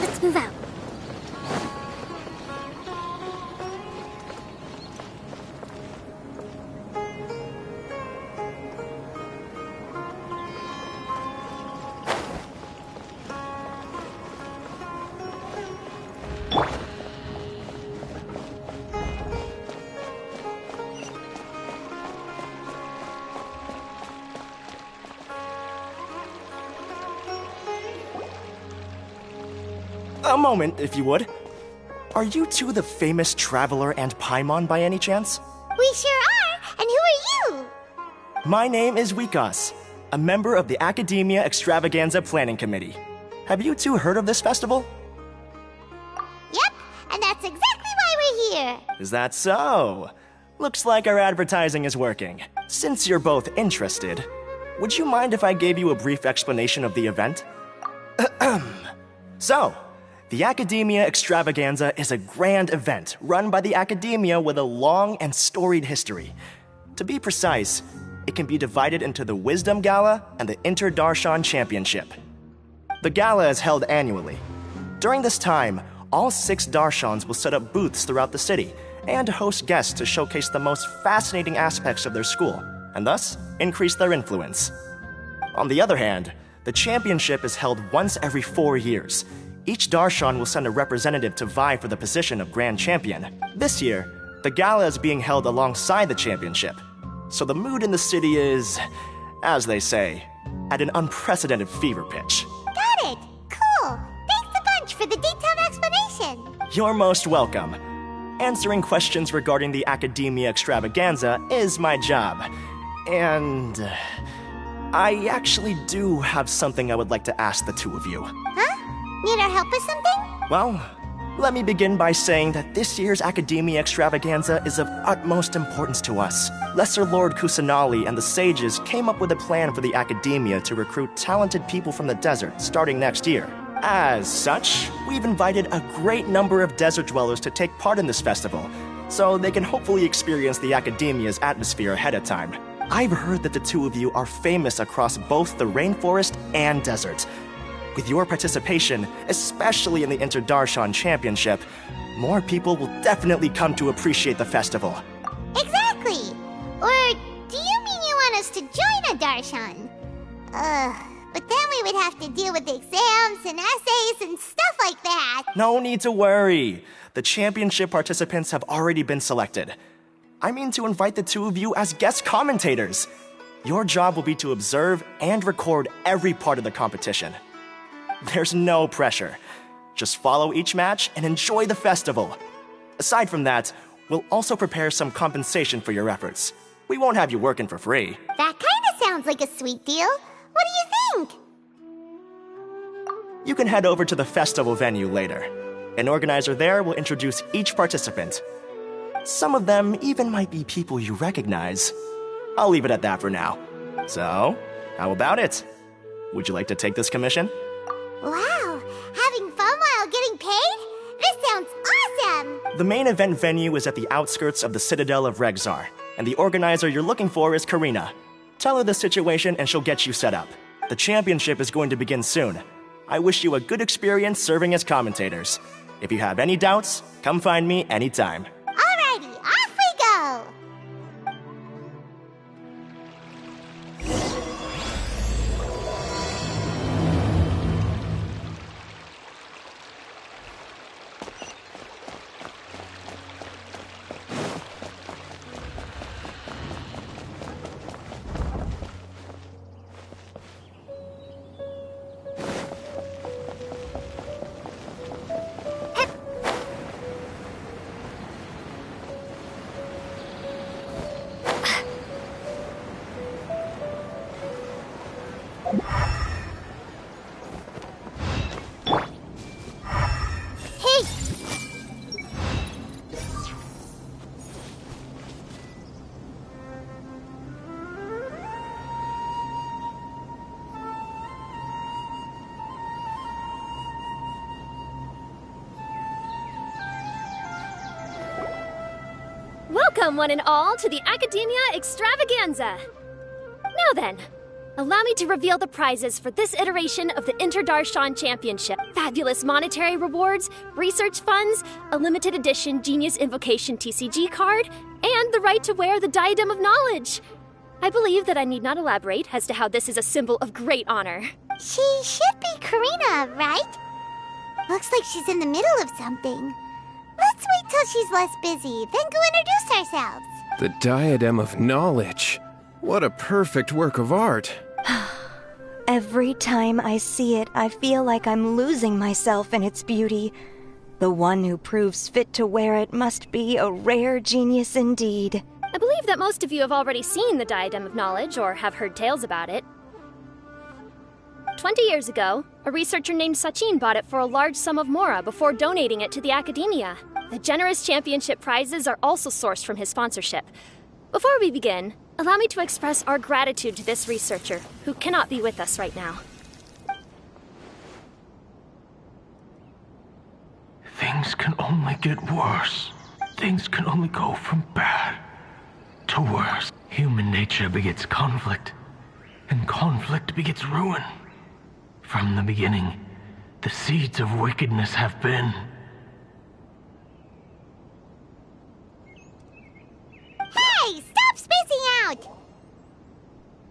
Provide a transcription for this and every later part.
Let's move out. A moment, if you would. Are you two the famous Traveler and Paimon by any chance? We sure are! And who are you? My name is Wikas, a member of the Academia Extravaganza Planning Committee. Have you two heard of this festival? Yep, and that's exactly why we're here. Is that so? Looks like our advertising is working. Since you're both interested, would you mind if I gave you a brief explanation of the event? So, the Academia Extravaganza is a grand event run by the Academia with a long and storied history. To be precise, it can be divided into the Wisdom Gala and the Inter-Darshan Championship. The gala is held annually. During this time, all 6 Darshans will set up booths throughout the city and host guests to showcase the most fascinating aspects of their school, and thus increase their influence. On the other hand, the championship is held once every 4 years. Each Darshan will send a representative to vie for the position of Grand Champion. This year, the gala is being held alongside the championship, so the mood in the city is, as they say, at an unprecedented fever pitch. Got it! Cool! Thanks a bunch for the detailed explanation! You're most welcome. Answering questions regarding the Academia Extravaganza is my job. And I actually do have something I would like to ask the two of you. Huh? Need our help with something? Well, let me begin by saying that this year's Academia Extravaganza is of utmost importance to us. Lesser Lord Kusanali and the sages came up with a plan for the Academia to recruit talented people from the desert starting next year. As such, we've invited a great number of desert dwellers to take part in this festival, so they can hopefully experience the Academia's atmosphere ahead of time. I've heard that the two of you are famous across both the rainforest and desert. With your participation, especially in the Inter-Darshan Championship, more people will definitely come to appreciate the festival. Exactly! Or do you mean you want us to join a Darshan? But then we would have to deal with exams and essays and stuff like that. No need to worry. The championship participants have already been selected. I mean to invite the two of you as guest commentators. Your job will be to observe and record every part of the competition. There's no pressure. Just follow each match and enjoy the festival. Aside from that, we'll also prepare some compensation for your efforts. We won't have you working for free. That kinda sounds like a sweet deal. What do you think? You can head over to the festival venue later. An organizer there will introduce each participant. Some of them even might be people you recognize. I'll leave it at that for now. So, how about it? Would you like to take this commission? Wow! Having fun while getting paid? This sounds awesome! The main event venue is at the outskirts of the Citadel of Regzar, and the organizer you're looking for is Karina. Tell her the situation and she'll get you set up. The championship is going to begin soon. I wish you a good experience serving as commentators. If you have any doubts, come find me anytime. Alrighty, off we go! Welcome, one and all, to the Academia Extravaganza! Now then, allow me to reveal the prizes for this iteration of the Inter-Darshan Championship. Fabulous monetary rewards, research funds, a limited edition Genius Invocation TCG card, and the right to wear the Diadem of Knowledge. I believe that I need not elaborate as to how this is a symbol of great honor. She should be Karina, right? Looks like she's in the middle of something. Let's wait till she's less busy, then go introduce ourselves. The Diadem of Knowledge. What a perfect work of art. Every time I see it, I feel like I'm losing myself in its beauty. The one who proves fit to wear it must be a rare genius indeed. I believe that most of you have already seen the Diadem of Knowledge or have heard tales about it. 20 years ago, a researcher named Sachin bought it for a large sum of mora before donating it to the Academia. The generous championship prizes are also sourced from his sponsorship. Before we begin, allow me to express our gratitude to this researcher, who cannot be with us right now. Things can only get worse. Things can only go from bad to worse. Human nature begets conflict, and conflict begets ruin. From the beginning, the seeds of wickedness have been. Hey, stop spacing out!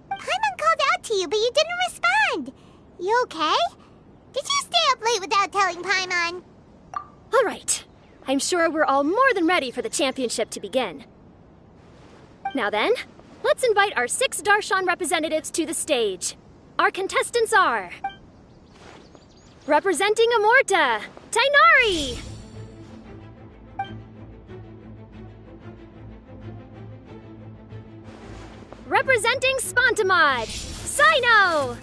Paimon called out to you, but you didn't respond. You okay? Did you stay up late without telling Paimon? All right. I'm sure we're all more than ready for the championship to begin. Now then, let's invite our 6 Darshan representatives to the stage. Our contestants are... Representing Amorta, Tainari! Representing Spontamod, Sino!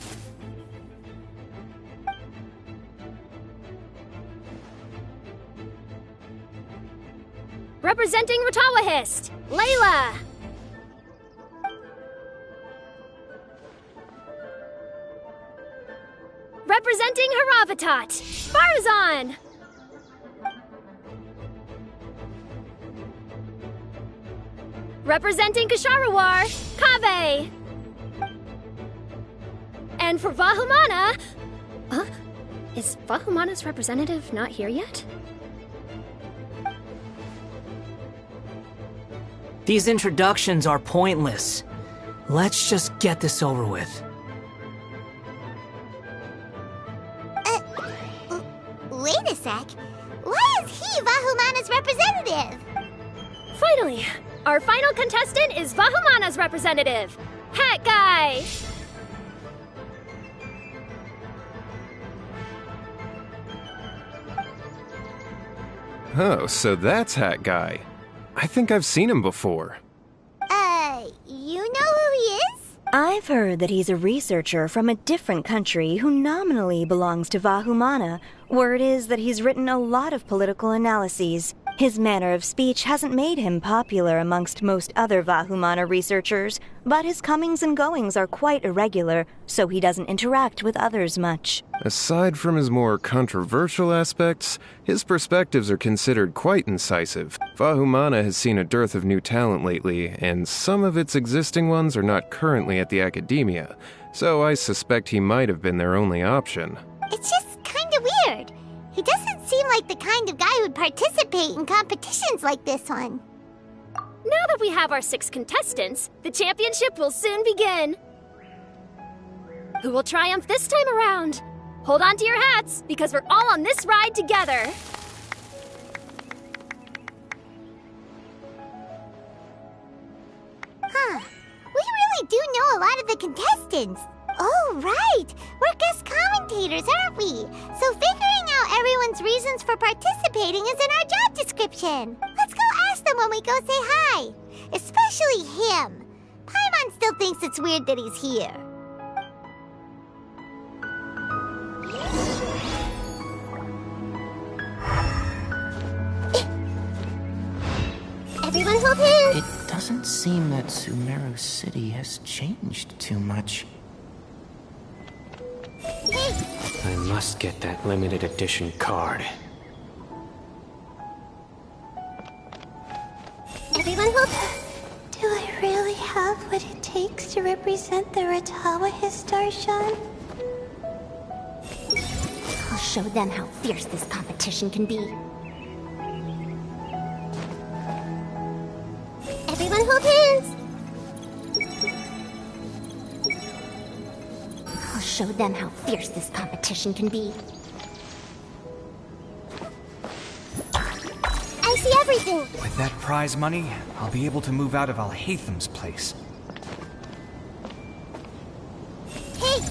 Representing Ratawahist, Layla! Representing Haravatat, Farazan! Representing Kasharawar, Kaveh! And for Vahumana... Is Vahumana's representative not here yet? These introductions are pointless. Let's just get this over with. Wait a sec. Why is he Vahumana's representative? Finally, our final contestant is Vahumana's representative, Hat Guy! Oh, so that's Hat Guy. I think I've seen him before. You know who he is? I've heard that he's a researcher from a different country who nominally belongs to Vahumana. Word is that he's written a lot of political analyses. His manner of speech hasn't made him popular amongst most other Vahumana researchers, but his comings and goings are quite irregular, so he doesn't interact with others much. Aside from his more controversial aspects, his perspectives are considered quite incisive. Vahumana has seen a dearth of new talent lately, and some of its existing ones are not currently at the Academia, so I suspect he might have been their only option. It's just kinda weird. He doesn't seem like the kind of guy who'd participate in competitions like this one. Now that we have our 6 contestants, the championship will soon begin. Who will triumph this time around? Hold on to your hats, because we're all on this ride together. Huh. We really do know a lot of the contestants. Oh, right. We're guest commentators, aren't we? So figuring out everyone's reasons for participating is in our job description. Let's go ask them when we go say hi. Especially him. Paimon still thinks it's weird that he's here. Everyone hold hands. It doesn't seem that Sumeru City has changed too much. I must get that limited edition card. Everyone hold Do I really have what it takes to represent the Ratawa Histarshan? I'll show them how fierce this competition can be. Everyone hold hands! I'll show them how fierce this competition can be. I see everything! With that prize money, I'll be able to move out of Alhatham's place. Hey!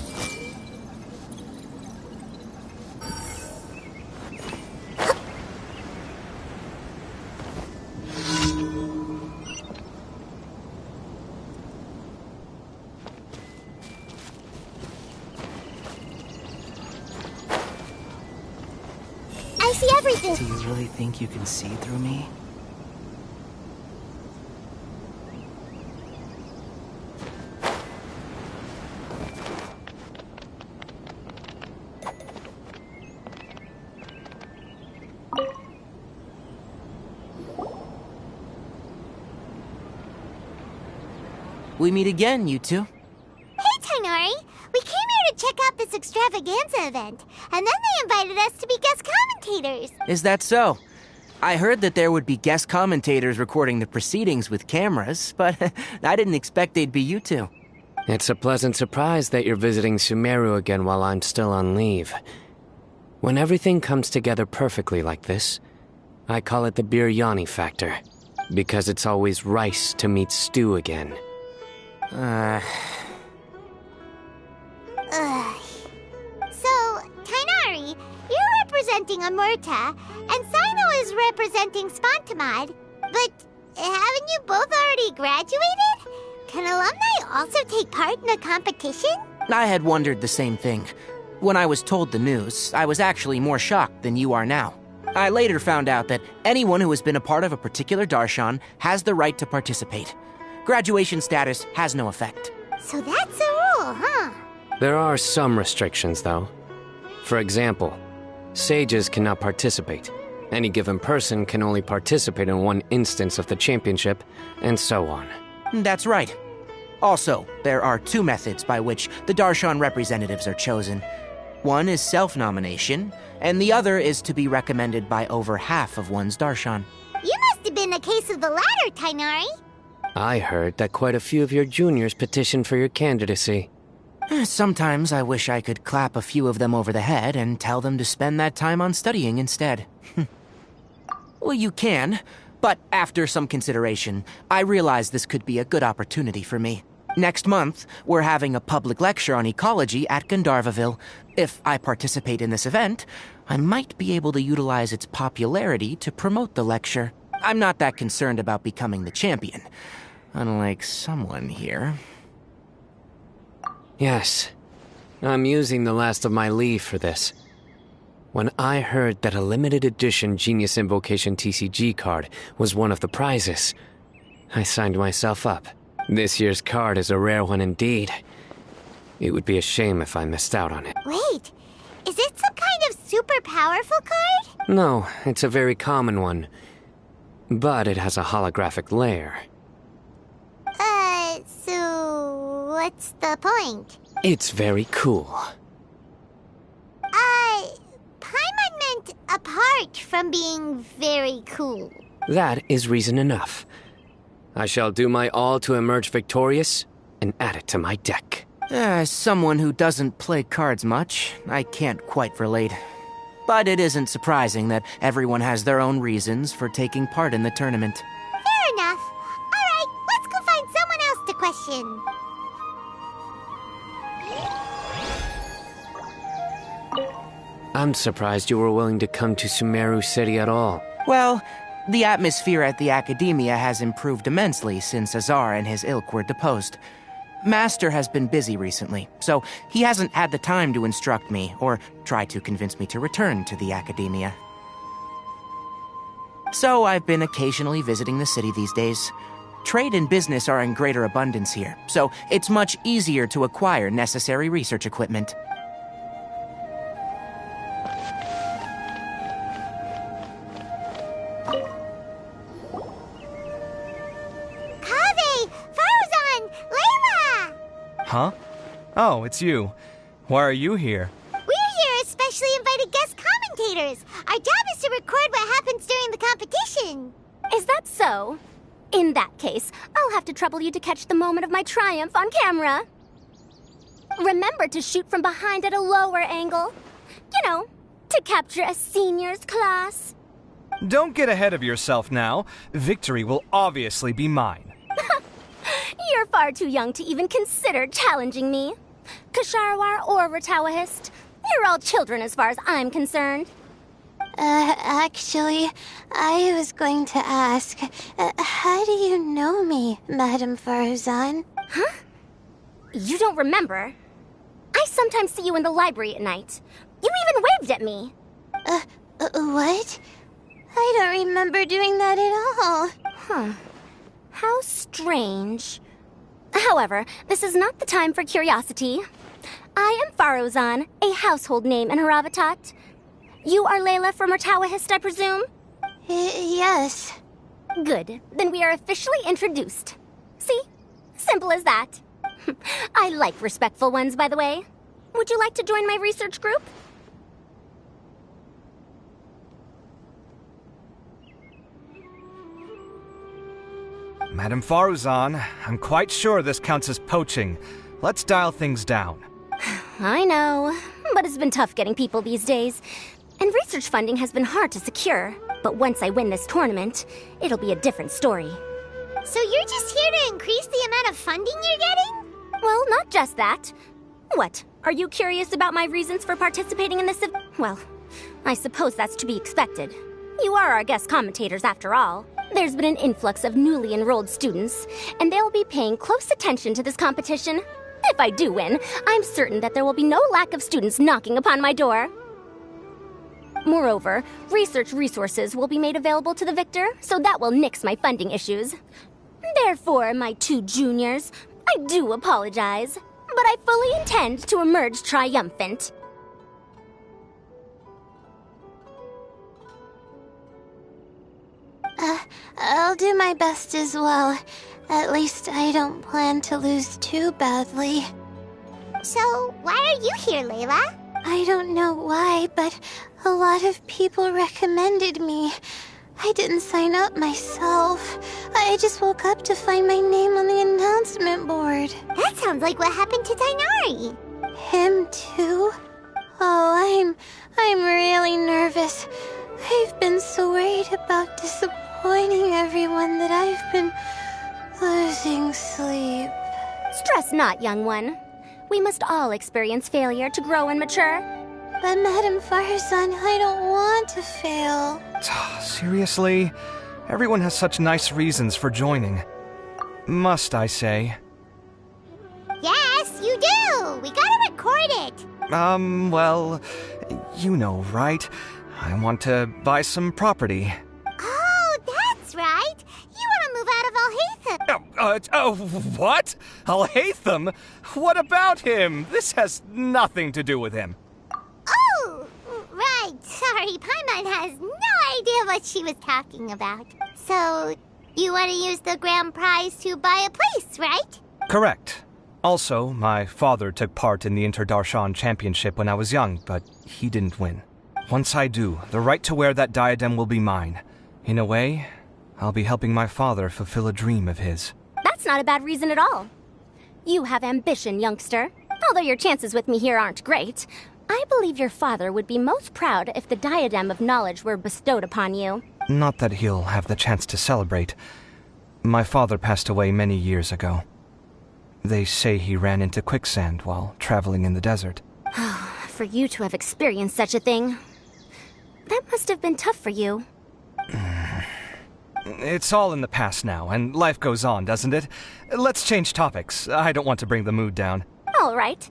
I see everything! Do you really think you can see through me? We meet again, you two. Hey, Tainari! We came here to check out this extravaganza event, and then they invited us to be guest commentators. Is that so? I heard that there would be guest commentators recording the proceedings with cameras, but I didn't expect they'd be you two. It's a pleasant surprise that you're visiting Sumeru again while I'm still on leave. When everything comes together perfectly like this, I call it the biryani factor, because it's always rice to meet stew again. Ugh. So, Tainari, you're representing Amurta, and Sino is representing Spantamad, but haven't you both already graduated? Can alumni also take part in the competition? I had wondered the same thing. When I was told the news, I was actually more shocked than you are now. I later found out that anyone who has been a part of a particular darshan has the right to participate. Graduation status has no effect. So that's a rule, huh? There are some restrictions, though. For example, sages cannot participate. Any given person can only participate in one instance of the championship, and so on. That's right. Also, there are two methods by which the darshan representatives are chosen. One is self-nomination, and the other is to be recommended by over half of one's darshan. You must have been a case of the latter, Tainari. I heard that quite a few of your juniors petitioned for your candidacy. Sometimes I wish I could clap a few of them over the head and tell them to spend that time on studying instead. Well, you can, but after some consideration, I realize this could be a good opportunity for me. Next month, we're having a public lecture on ecology at Gandharvaville. If I participate in this event, I might be able to utilize its popularity to promote the lecture. I'm not that concerned about becoming the champion, unlike someone here. Yes, I'm using the last of my leave for this. When I heard that a limited edition Genius Invocation TCG card was one of the prizes, I signed myself up. This year's card is a rare one indeed. It would be a shame if I missed out on it. Wait, is it some kind of super powerful card? No, it's a very common one. But it has a holographic layer. So what's the point? It's very cool. Paimon meant apart from being very cool. That is reason enough. I shall do my all to emerge victorious and add it to my deck. As someone who doesn't play cards much, I can't quite relate. But it isn't surprising that everyone has their own reasons for taking part in the tournament. Fair enough. All right, let's go find someone else to question. I'm surprised you were willing to come to Sumeru City at all. Well, the atmosphere at the Academia has improved immensely since Azar and his ilk were deposed. Master has been busy recently, so he hasn't had the time to instruct me or try to convince me to return to the Academia. So I've been occasionally visiting the city these days. Trade and business are in greater abundance here, so it's much easier to acquire necessary research equipment. Huh? Oh, it's you. Why are you here? We're here as specially invited guest commentators. Our job is to record what happens during the competition. Is that so? In that case, I'll have to trouble you to catch the moment of my triumph on camera. Remember to shoot from behind at a lower angle. You know, to capture a seniors class. Don't get ahead of yourself now. Victory will obviously be mine. You're far too young to even consider challenging me. Kasharwar or Ratawahist, you're all children as far as I'm concerned. Actually, I was going to ask, how do you know me, Madame Farzan? Huh? You don't remember? I sometimes see you in the library at night. You even waved at me. What? I don't remember doing that at all. Huh. How strange. However, this is not the time for curiosity. I am Farozan, a household name in Haravatat. You are Layla from Ratawahist, I presume? Yes. Good. Then we are officially introduced. See? Simple as that. I like respectful ones, by the way. Would you like to join my research group? Madame Faruzan, I'm quite sure this counts as poaching. Let's dial things down. I know, but it's been tough getting people these days. And research funding has been hard to secure. But once I win this tournament, it'll be a different story. So you're just here to increase the amount of funding you're getting? Well, not just that. What? Are you curious about my reasons for participating in this Well, I suppose that's to be expected. You are our guest commentators after all. There's been an influx of newly enrolled students, and they'll be paying close attention to this competition. If I do win, I'm certain that there will be no lack of students knocking upon my door. Moreover, research resources will be made available to the victor, so that will nix my funding issues. Therefore, my two juniors, I do apologize, but I fully intend to emerge triumphant. I'll do my best as well. At least I don't plan to lose too badly. So, why are you here, Layla? I don't know why, but a lot of people recommended me. I didn't sign up myself. I just woke up to find my name on the announcement board. That sounds like what happened to Tainari. Him too? Oh, I'm really nervous. I've been so worried about disappointing everyone that I've been losing sleep. Stress not, young one. We must all experience failure to grow and mature. But Madame Farzan, I don't want to fail. Seriously? Everyone has such nice reasons for joining. Must I say? Yes, you do! We gotta record it! Well, you know, right? I want to buy some property. Oh, that's right! You want to move out of Alhaitham! What? Alhaitham? What about him? This has nothing to do with him. Oh, right. Sorry, Paimon has no idea what she was talking about. So, you want to use the grand prize to buy a place, right? Correct. Also, my father took part in the Interdarshan Championship when I was young, but he didn't win. Once I do, the right to wear that diadem will be mine. In a way, I'll be helping my father fulfill a dream of his. That's not a bad reason at all. You have ambition, youngster. Although your chances with me here aren't great, I believe your father would be most proud if the diadem of knowledge were bestowed upon you. Not that he'll have the chance to celebrate. My father passed away many years ago. They say he ran into quicksand while traveling in the desert. For you to have experienced such a thing, that must have been tough for you. It's all in the past now, and life goes on, doesn't it? Let's change topics. I don't want to bring the mood down. All right.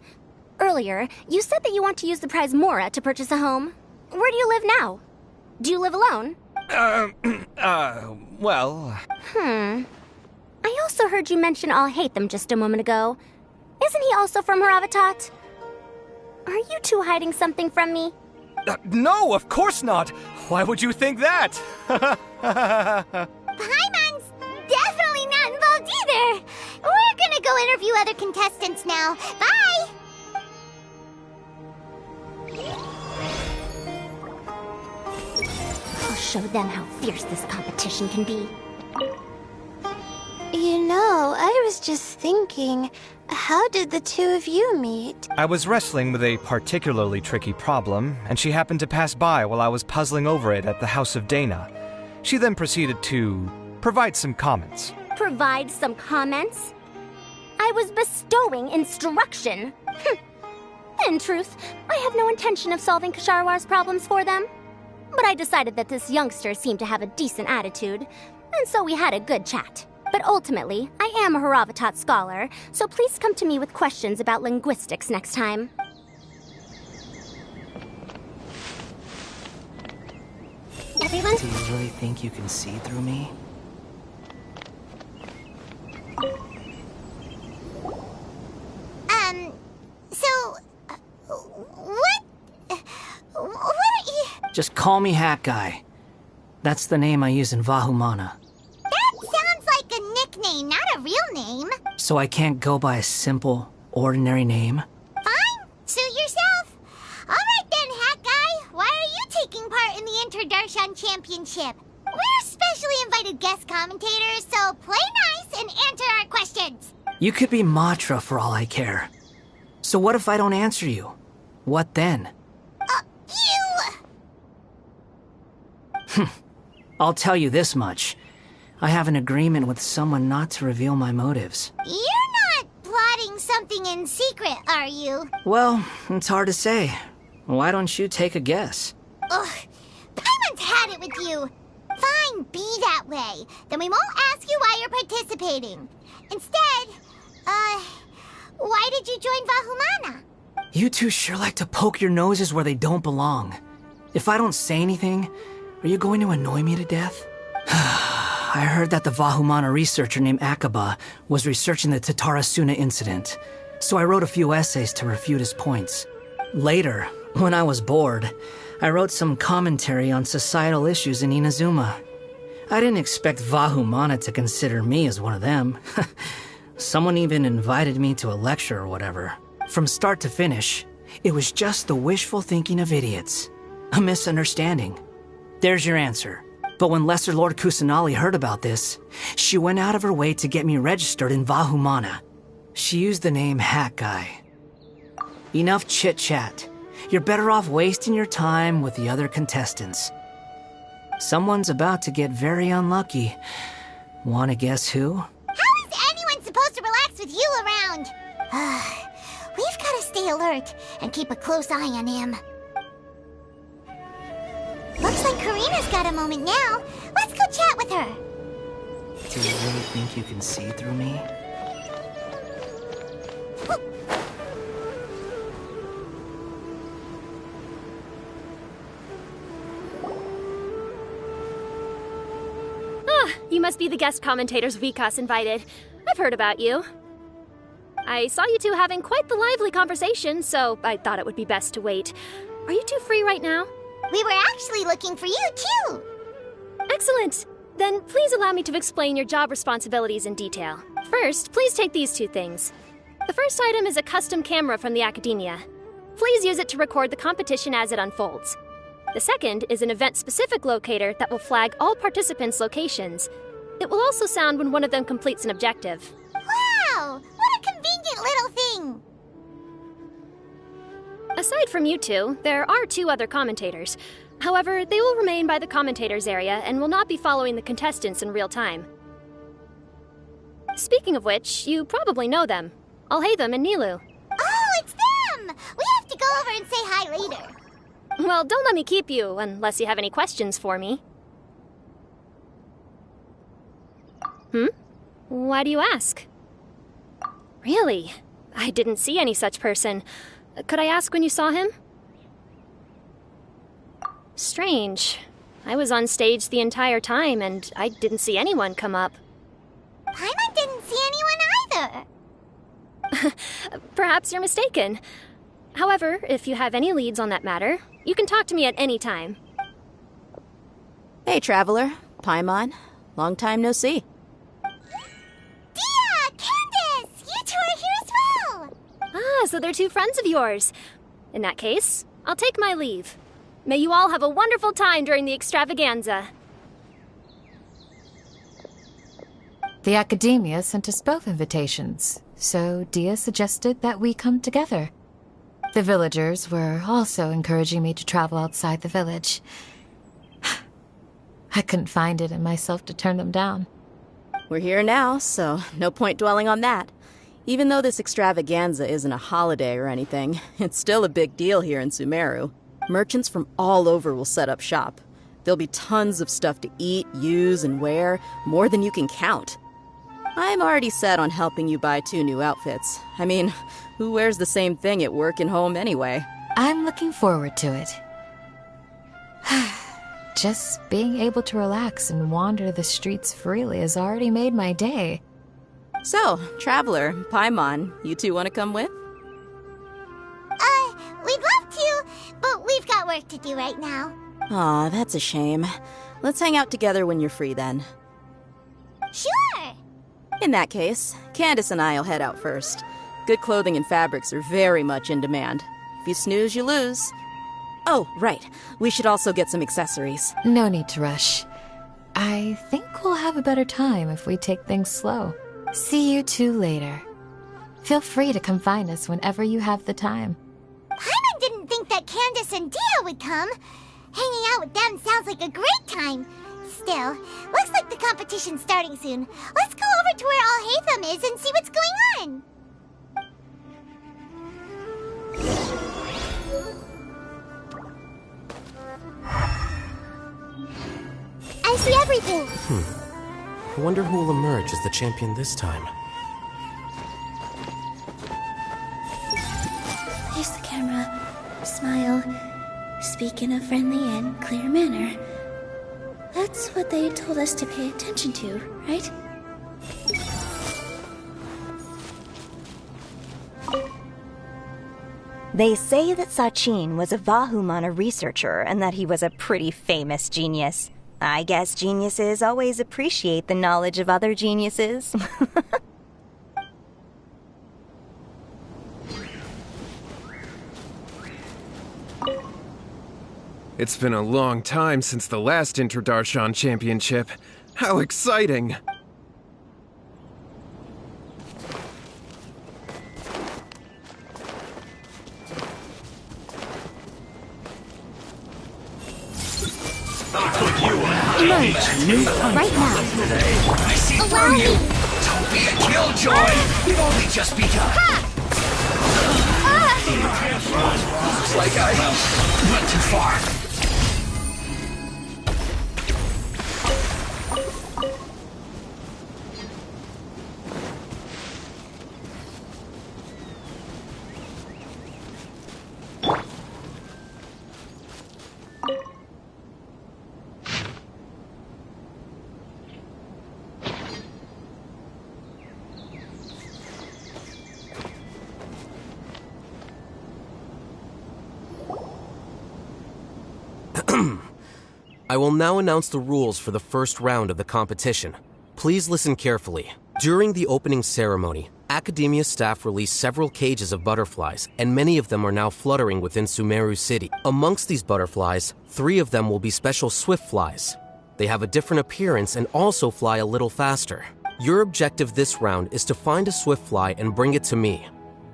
Earlier, you said that you want to use the prize Mora to purchase a home. Where do you live now? Do you live alone? Well... I also heard you mention Alhaitham just a moment ago. Isn't he also from Haravatat? Are you two hiding something from me? No, of course not! Why would you think that? Paimon's definitely not involved either! We're gonna go interview few other contestants now. Bye! I'll show them how fierce this competition can be. You know, I was just thinking, how did the two of you meet? I was wrestling with a particularly tricky problem, and she happened to pass by while I was puzzling over it at the House of Dana. She then proceeded to provide some comments. Provide some comments? I was bestowing instruction. In truth, I have no intention of solving Ksharowar's problems for them. But I decided that this youngster seemed to have a decent attitude, and so we had a good chat. But ultimately, I am a Haravatat scholar, so please come to me with questions about linguistics next time. Everyone? Do you really think you can see through me? What are you... Just call me Hat Guy. That's the name I use in Vahumana. That sounds like a nickname, not a real name. So I can't go by a simple, ordinary name? Fine, suit yourself. All right then, Hat Guy. Why are you taking part in the Interdarshan Championship? We're specially invited guest commentators, so play nice and answer our questions. You could be Matra for all I care. So what if I don't answer you? What then? I'll tell you this much. I have an agreement with someone not to reveal my motives. You're not plotting something in secret, are you? Well, it's hard to say. Why don't you take a guess? Ugh, Paimon's had it with you. Fine, be that way. Then we won't ask you why you're participating. Instead, why did you join Vahumana? You two sure like to poke your noses where they don't belong. If I don't say anything, are you going to annoy me to death? I heard that the Vahumana researcher named Akaba was researching the Tatarasuna incident, so I wrote a few essays to refute his points. Later, when I was bored, I wrote some commentary on societal issues in Inazuma. I didn't expect Vahumana to consider me as one of them. Someone even invited me to a lecture or whatever. From start to finish, it was just the wishful thinking of idiots. A misunderstanding. There's your answer. But when Lesser Lord Kusanali heard about this, she went out of her way to get me registered in Vahumana. She used the name Hat Guy. Enough chit-chat. You're better off wasting your time with the other contestants. Someone's about to get very unlucky. Wanna guess who? How is anyone supposed to relax with you around? We've gotta stay alert and keep a close eye on him. Looks like Karina's got a moment now. Let's go chat with her. Do you really think you can see through me? You must be the guest commentators Vikas invited. I've heard about you. I saw you two having quite the lively conversation, so I thought it would be best to wait. Are you two free right now? We were actually looking for you, too. Excellent! Then please allow me to explain your job responsibilities in detail. First, please take these two things. The first item is a custom camera from the Academia. Please use it to record the competition as it unfolds. The second is an event-specific locator that will flag all participants' locations. It will also sound when one of them completes an objective. Wow! What a convenient little thing! Aside from you two, there are two other commentators. However, they will remain by the commentators area and will not be following the contestants in real time. Speaking of which, you probably know them. Alhaitham and Nilu. Oh, it's them! We have to go over and say hi later. Well, don't let me keep you, unless you have any questions for me. Why do you ask? Really? I didn't see any such person. Could I ask when you saw him? Strange. I was on stage the entire time, and I didn't see anyone come up. Paimon didn't see anyone either. Perhaps you're mistaken. However, if you have any leads on that matter, you can talk to me at any time. Hey, Traveler. Paimon. Long time no see. Dia! Candace! You two are so they're two friends of yours. In that case, I'll take my leave. May you all have a wonderful time during the extravaganza. The Academia sent us both invitations, so Dia suggested that we come together. The villagers were also encouraging me to travel outside the village. I couldn't find it in myself to turn them down. We're here now, so no point dwelling on that. Even though this extravaganza isn't a holiday or anything, it's still a big deal here in Sumeru. Merchants from all over will set up shop. There'll be tons of stuff to eat, use, and wear, more than you can count. I'm already set on helping you buy 2 new outfits. I mean, who wears the same thing at work and home anyway? I'm looking forward to it. Just being able to relax and wander the streets freely has already made my day. So, Traveler, Paimon, you two want to come with? We'd love to, but we've got work to do right now. Aw, that's a shame. Let's hang out together when you're free then. Sure! In that case, Candace and I'll head out first. Good clothing and fabrics are very much in demand. If you snooze, you lose. Oh, right. We should also get some accessories. No need to rush. I think we'll have a better time if we take things slow. See you two later. Feel free to come find us whenever you have the time. Paimon didn't think that Candace and Dia would come. Hanging out with them sounds like a great time. Still, looks like the competition's starting soon. Let's go over to where Alhaitham is and see what's going on. I see everything. I wonder who will emerge as the champion this time. Here's the camera. Smile. Speak in a friendly and clear manner. That's what they told us to pay attention to, right? They say that Sachin was a Vahumana researcher and that he was a pretty famous genius. I guess geniuses always appreciate the knowledge of other geniuses. It's been a long time since the last Interdarshan Championship. How exciting! Emerge. Right now. I see through you! Don't be a killjoy! We've only just begun! Looks like I went too far. I will now announce the rules for the first round of the competition. Please listen carefully. During the opening ceremony, Academia staff released several cages of butterflies, and many of them are now fluttering within Sumeru City. Amongst these butterflies, 3 of them will be special swift flies. They have a different appearance and also fly a little faster. Your objective this round is to find a swift fly and bring it to me.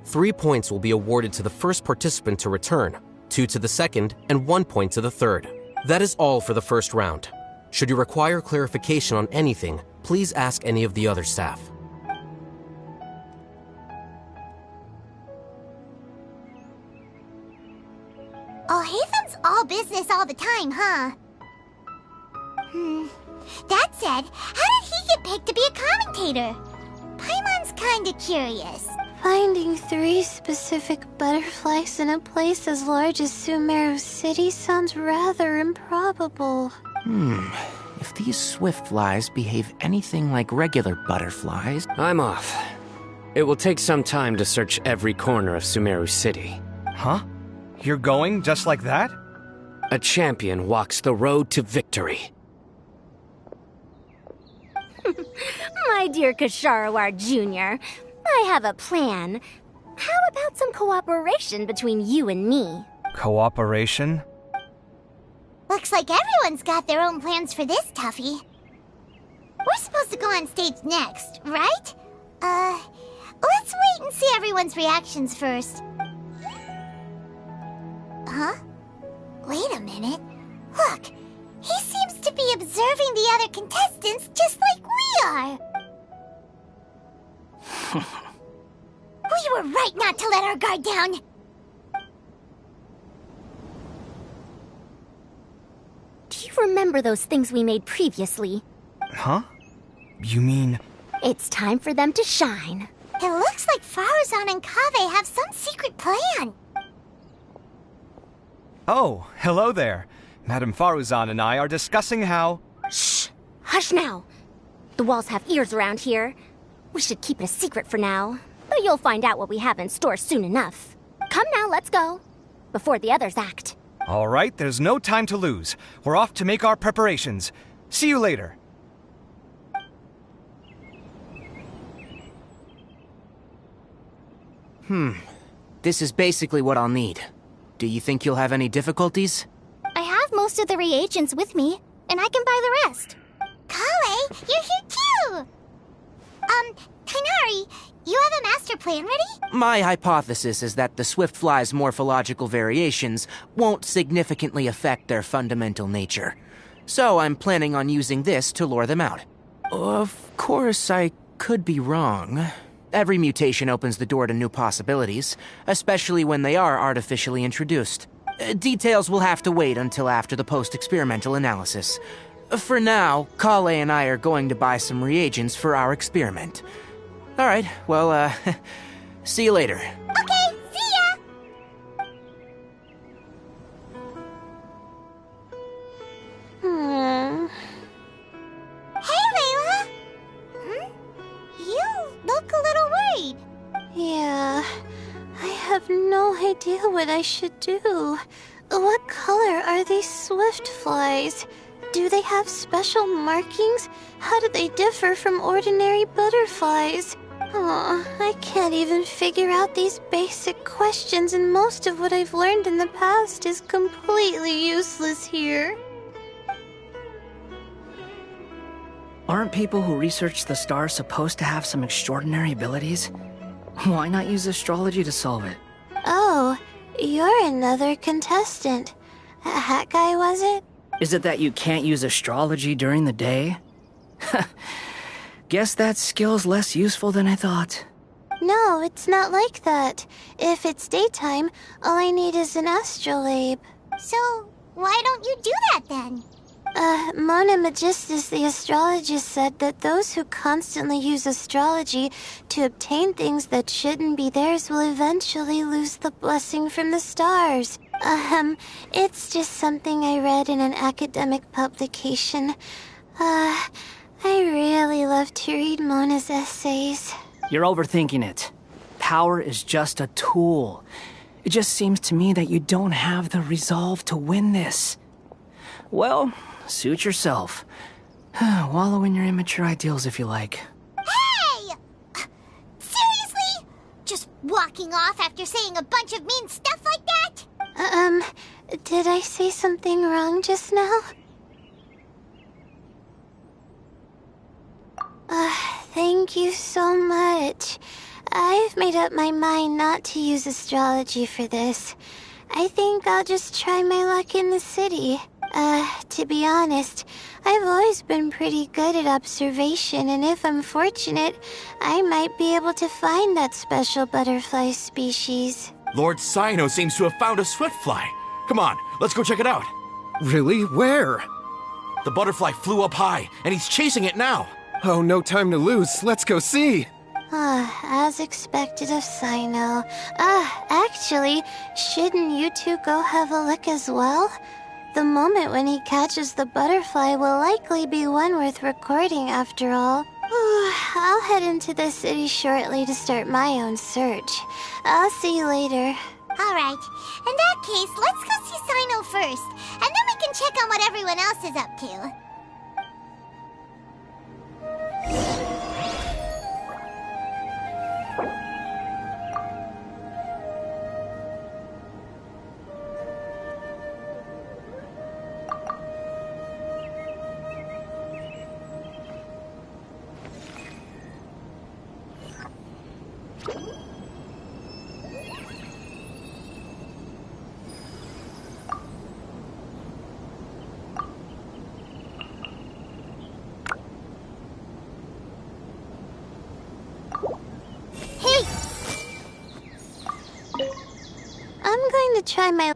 3 points will be awarded to the first participant to return, 2 to the second, and 1 point to the third. That is all for the first round. Should you require clarification on anything, please ask any of the other staff. Alhaitham's all business all the time, huh? That said, how did he get picked to be a commentator? Paimon's kinda curious. Finding 3 specific butterflies in a place as large as Sumeru City sounds rather improbable. If these swift flies behave anything like regular butterflies... I'm off. It will take some time to search every corner of Sumeru City. Huh? You're going just like that? A champion walks the road to victory. My dear Kasharawar Jr., I have a plan. How about some cooperation between you and me? Cooperation? Looks like everyone's got their own plans for this, Tuffy. We're supposed to go on stage next, right? Let's wait and see everyone's reactions first. Huh? Wait a minute. Look, he seems to be observing the other contestants just like we are. We were right not to let our guard down. Do you remember those things we made previously? Huh? You mean... It's time for them to shine. It looks like Faruzan and Kaveh have some secret plan. Oh, hello there. Madame Faruzan and I are discussing how... Shh! Hush now! The walls have ears around here. We should keep it a secret for now. But you'll find out what we have in store soon enough. Come now, let's go. Before the others act. All right, there's no time to lose. We're off to make our preparations. See you later. This is basically what I'll need. Do you think you'll have any difficulties? I have most of the reagents with me, and I can buy the rest. Kale, you're here too! Kainari, you have a master plan ready? My hypothesis is that the Swiftfly's morphological variations won't significantly affect their fundamental nature. So I'm planning on using this to lure them out. Of course, I could be wrong. Every mutation opens the door to new possibilities, especially when they are artificially introduced. Details will have to wait until after the post-experimental analysis. For now, Kale and I are going to buy some reagents for our experiment. Alright, well, see you later. Okay, see ya! Hey, Layla! You look a little worried. Yeah, I have no idea what I should do. What color are these swift flies? Do they have special markings? How do they differ from ordinary butterflies? Oh, I can't even figure out these basic questions, and most of what I've learned in the past is completely useless here. Aren't people who research the stars supposed to have some extraordinary abilities? Why not use astrology to solve it? Oh, you're another contestant. That guy, was it? Is it that you can't use astrology during the day? Guess that skill's less useful than I thought. No, it's not like that. If it's daytime, all I need is an astrolabe. So, why don't you do that then? Mona Magistus, the astrologist, said that those who constantly use astrology to obtain things that shouldn't be theirs will eventually lose the blessing from the stars. It's just something I read in an academic publication. I really love to read Mona's essays. You're overthinking it. Power is just a tool. It just seems to me that you don't have the resolve to win this. Well, suit yourself. Wallow in your immature ideals if you like. Hey! Seriously? Just walking off after saying a bunch of mean stuff like that? Did I say something wrong just now? Thank you so much. I've made up my mind not to use astrology for this. I think I'll just try my luck in the city. To be honest, I've always been pretty good at observation, and if I'm fortunate, I might be able to find that special butterfly species. Lord Cyno seems to have found a swiftfly. Come on, let's go check it out. Really? Where? The butterfly flew up high, and he's chasing it now. Oh, no time to lose. Let's go see. As expected of Cyno. Actually, shouldn't you two go have a look as well? The moment when he catches the butterfly will likely be one worth recording after all. I'll head into the city shortly to start my own search. I'll see you later. Alright, in that case, let's go see Cyno first, and then we can check on what everyone else is up to. to try my...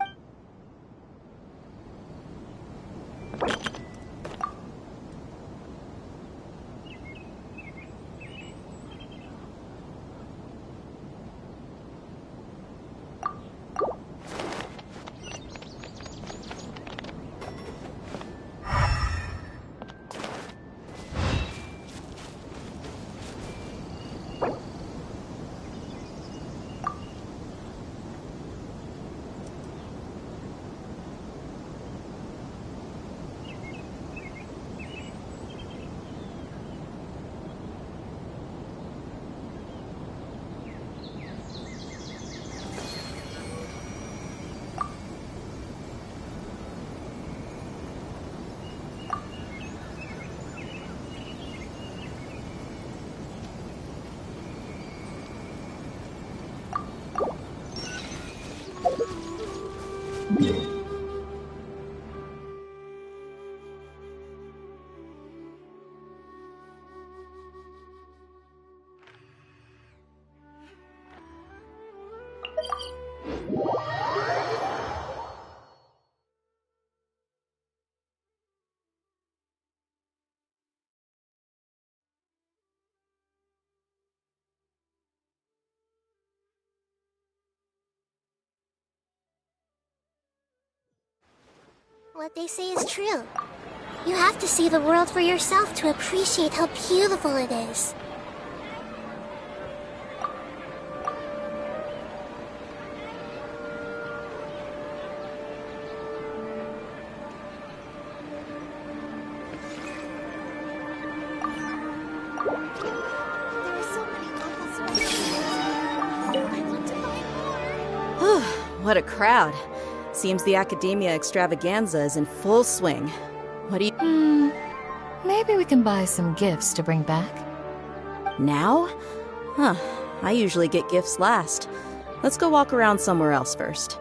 What they say is true. You have to see the world for yourself to appreciate how beautiful it is. What a crowd. Seems the Academia Extravaganza is in full swing. What do you... Maybe we can buy some gifts to bring back. Now? Huh. I usually get gifts last. Let's go walk around somewhere else first.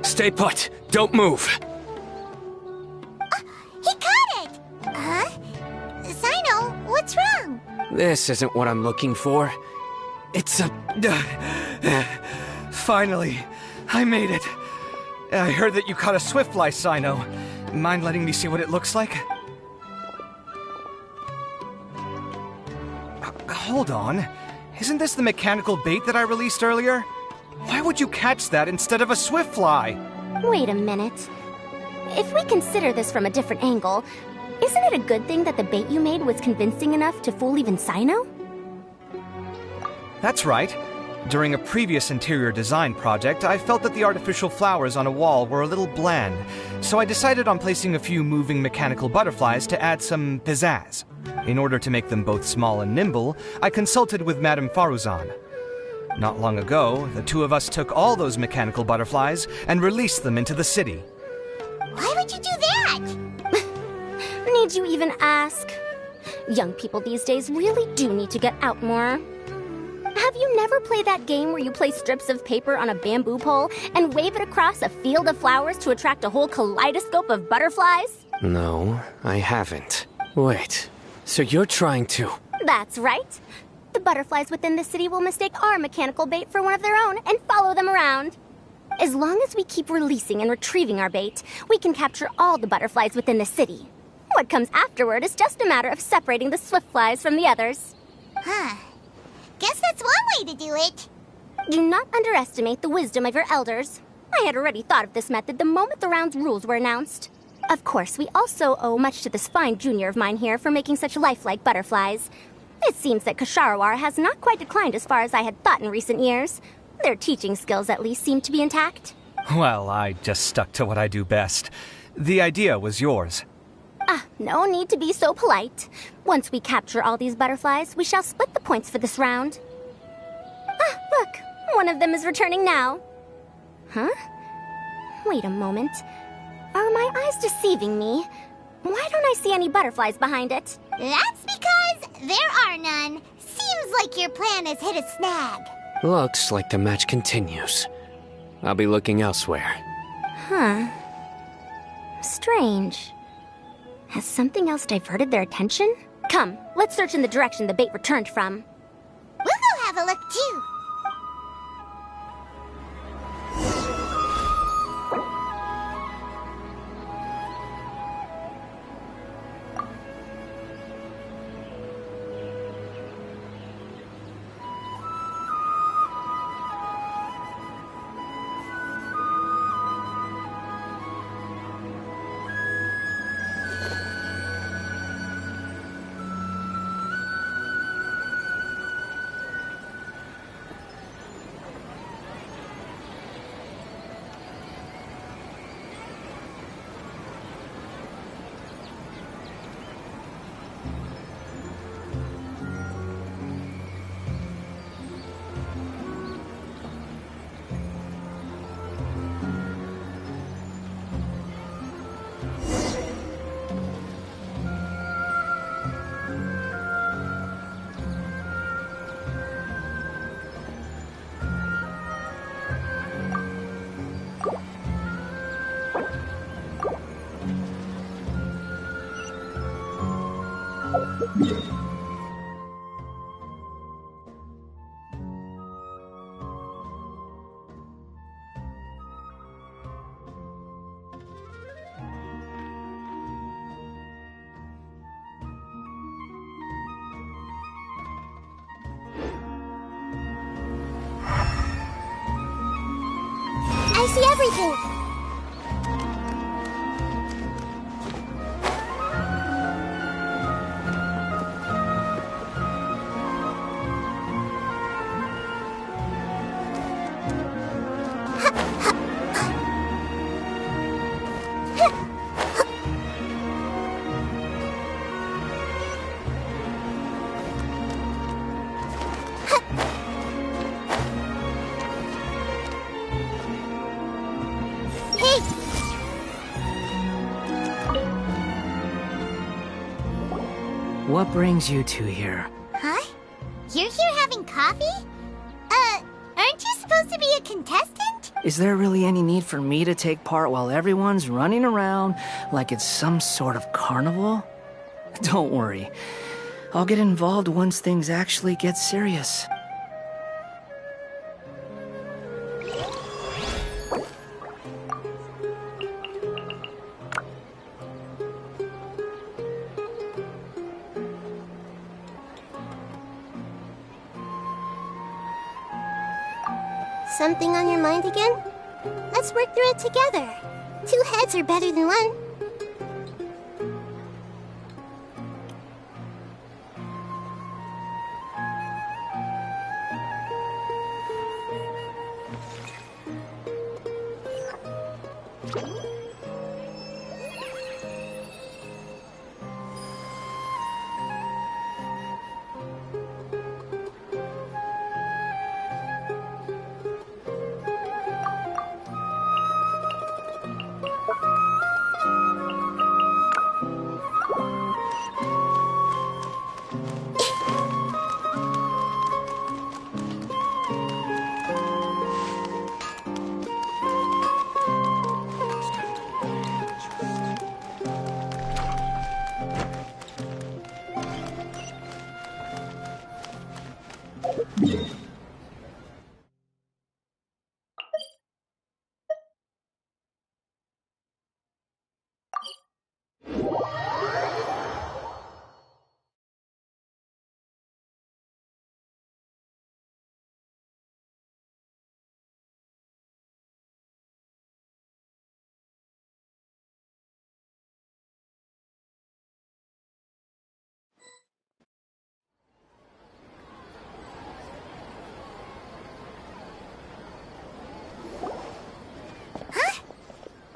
Stay put. Don't move. He caught it! Huh? Sino, what's wrong? This isn't what I'm looking for. It's a... Finally, I made it. I heard that you caught a swiftfly, Sino. Mind letting me see what it looks like? Hold on. Isn't this the mechanical bait that I released earlier? Why would you catch that instead of a swiftfly? Wait a minute. If we consider this from a different angle, isn't it a good thing that the bait you made was convincing enough to fool even Sino? That's right. During a previous interior design project, I felt that the artificial flowers on a wall were a little bland, so I decided on placing a few moving mechanical butterflies to add some pizzazz. In order to make them both small and nimble, I consulted with Madame Faruzan. Not long ago, the two of us took all those mechanical butterflies and released them into the city. Why would you do that? Need you even ask? Young people these days really do need to get out more. Have you never played that game where you place strips of paper on a bamboo pole and wave it across a field of flowers to attract a whole kaleidoscope of butterflies? No, I haven't. Wait, so you're trying to... That's right. The butterflies within the city will mistake our mechanical bait for one of their own and follow them around. As long as we keep releasing and retrieving our bait, we can capture all the butterflies within the city. What comes afterward is just a matter of separating the swiftflies from the others. Huh. Guess that's one way to do it. Do not underestimate the wisdom of your elders. I had already thought of this method the moment the round's rules were announced. Of course, we also owe much to this fine junior of mine here for making such lifelike butterflies. It seems that Kasharawar has not quite declined as far as I had thought in recent years. Their teaching skills at least seem to be intact. Well, I just stuck to what I do best. The idea was yours. No need to be so polite. Once we capture all these butterflies, we shall split the points for this round. Look, one of them is returning now. Huh? Wait a moment. Are my eyes deceiving me? Why don't I see any butterflies behind it? That's because there are none. Seems like your plan has hit a snag. Looks like the match continues. I'll be looking elsewhere. Huh. Strange. Has something else diverted their attention? Come, let's search in the direction the bait returned from. We'll go have a look too. I see everything. What brings you two here? Huh? You're here having coffee? Aren't you supposed to be a contestant? Is there really any need for me to take part while everyone's running around like it's some sort of carnival? Don't worry. I'll get involved once things actually get serious. Something on your mind again? Let's work through it together. 2 heads are better than 1.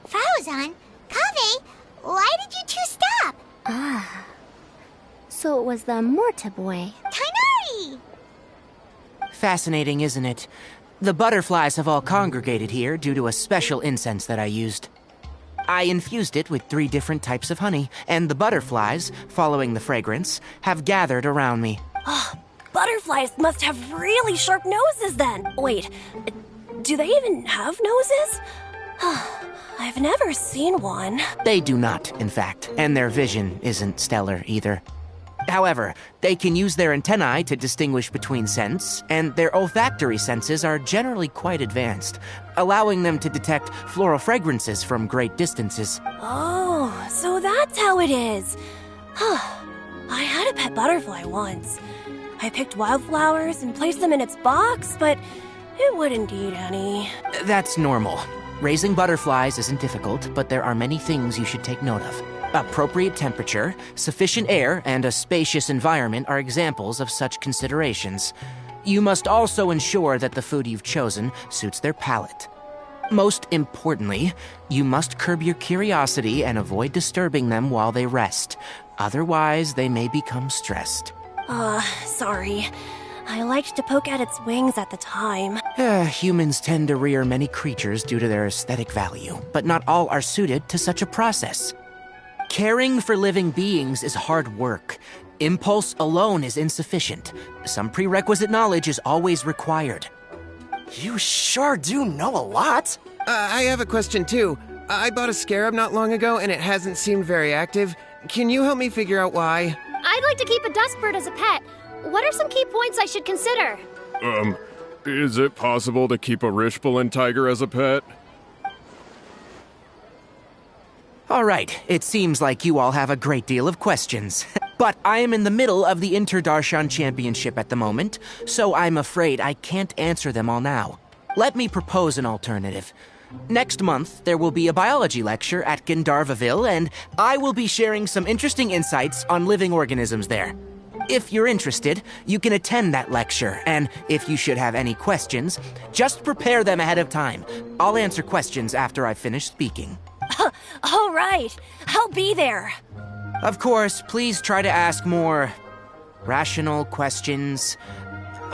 Frozen? Kaveh, why did you 2 stop? Ah. So it was the Morta boy. Tainari! Fascinating, isn't it? The butterflies have all congregated here due to a special incense that I used. I infused it with 3 different types of honey, and the butterflies, following the fragrance, have gathered around me. Oh, butterflies must have really sharp noses then. Wait, do they even have noses? I've never seen one. They do not, in fact, and their vision isn't stellar either. However, they can use their antennae to distinguish between scents, and their olfactory senses are generally quite advanced, allowing them to detect floral fragrances from great distances. Oh, so that's how it is. I had a pet butterfly once. I picked wildflowers and placed them in its box, but it wouldn't eat any. That's normal. Raising butterflies isn't difficult, but there are many things you should take note of. Appropriate temperature, sufficient air, and a spacious environment are examples of such considerations. You must also ensure that the food you've chosen suits their palate. Most importantly, you must curb your curiosity and avoid disturbing them while they rest. Otherwise, they may become stressed. Sorry. I liked to poke at its wings at the time. Humans tend to rear many creatures due to their aesthetic value, but not all are suited to such a process. Caring for living beings is hard work. Impulse alone is insufficient. Some prerequisite knowledge is always required. You sure do know a lot. I have a question too. I bought a scarab not long ago and it hasn't seemed very active. Can you help me figure out why? I'd like to keep a dustbird as a pet. What are some key points I should consider? Is it possible to keep a Rishbalin tiger as a pet? All right, it seems like you all have a great deal of questions. But I am in the middle of the Inter-Darshan Championship at the moment, so I'm afraid I can't answer them all now. Let me propose an alternative. Next month, there will be a biology lecture at Gandharvaville, and I will be sharing some interesting insights on living organisms there. If you're interested, you can attend that lecture, and if you should have any questions, just prepare them ahead of time. I'll answer questions after I've finished speaking. All right, I'll be there. Of course, please try to ask more rational questions.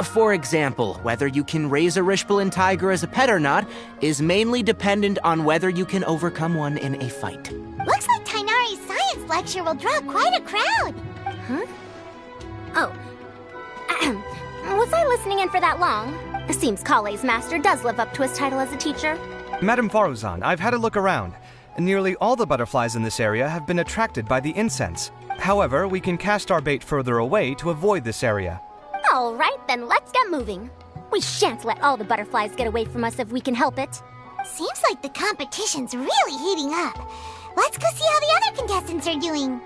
For example, whether you can raise a Rishbalin tiger as a pet or not is mainly dependent on whether you can overcome one in a fight. Looks like Tainari's science lecture will draw quite a crowd. Huh? Oh. Was I listening in for that long? It seems Kale's master does live up to his title as a teacher. Madam Faruzan, I've had a look around. Nearly all the butterflies in this area have been attracted by the incense. However, we can cast our bait further away to avoid this area. All right, then let's get moving. We shan't let all the butterflies get away from us if we can help it. Seems like the competition's really heating up. Let's go see how the other contestants are doing.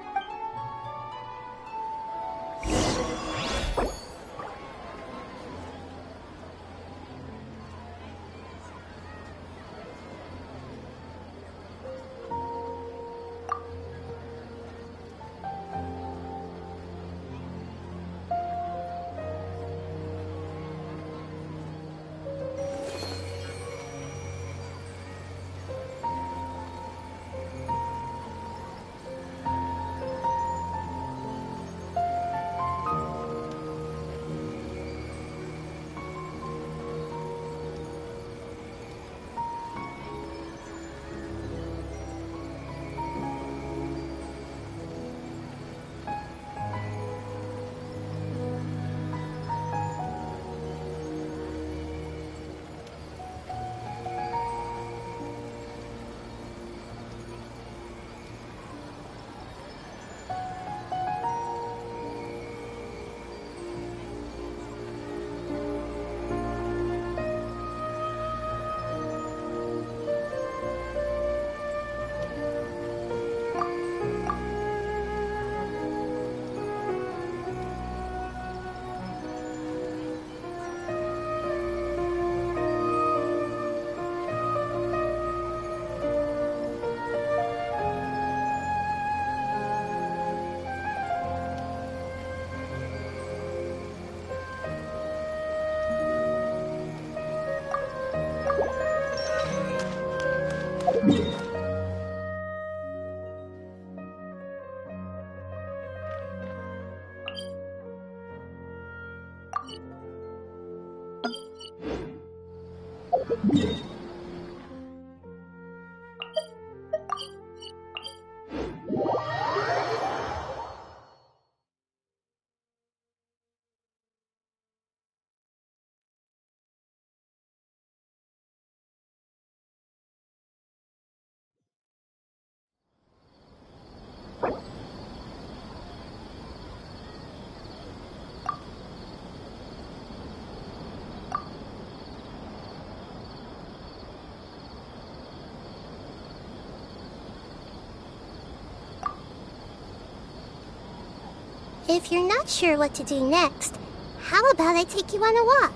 If you're not sure what to do next, how about I take you on a walk?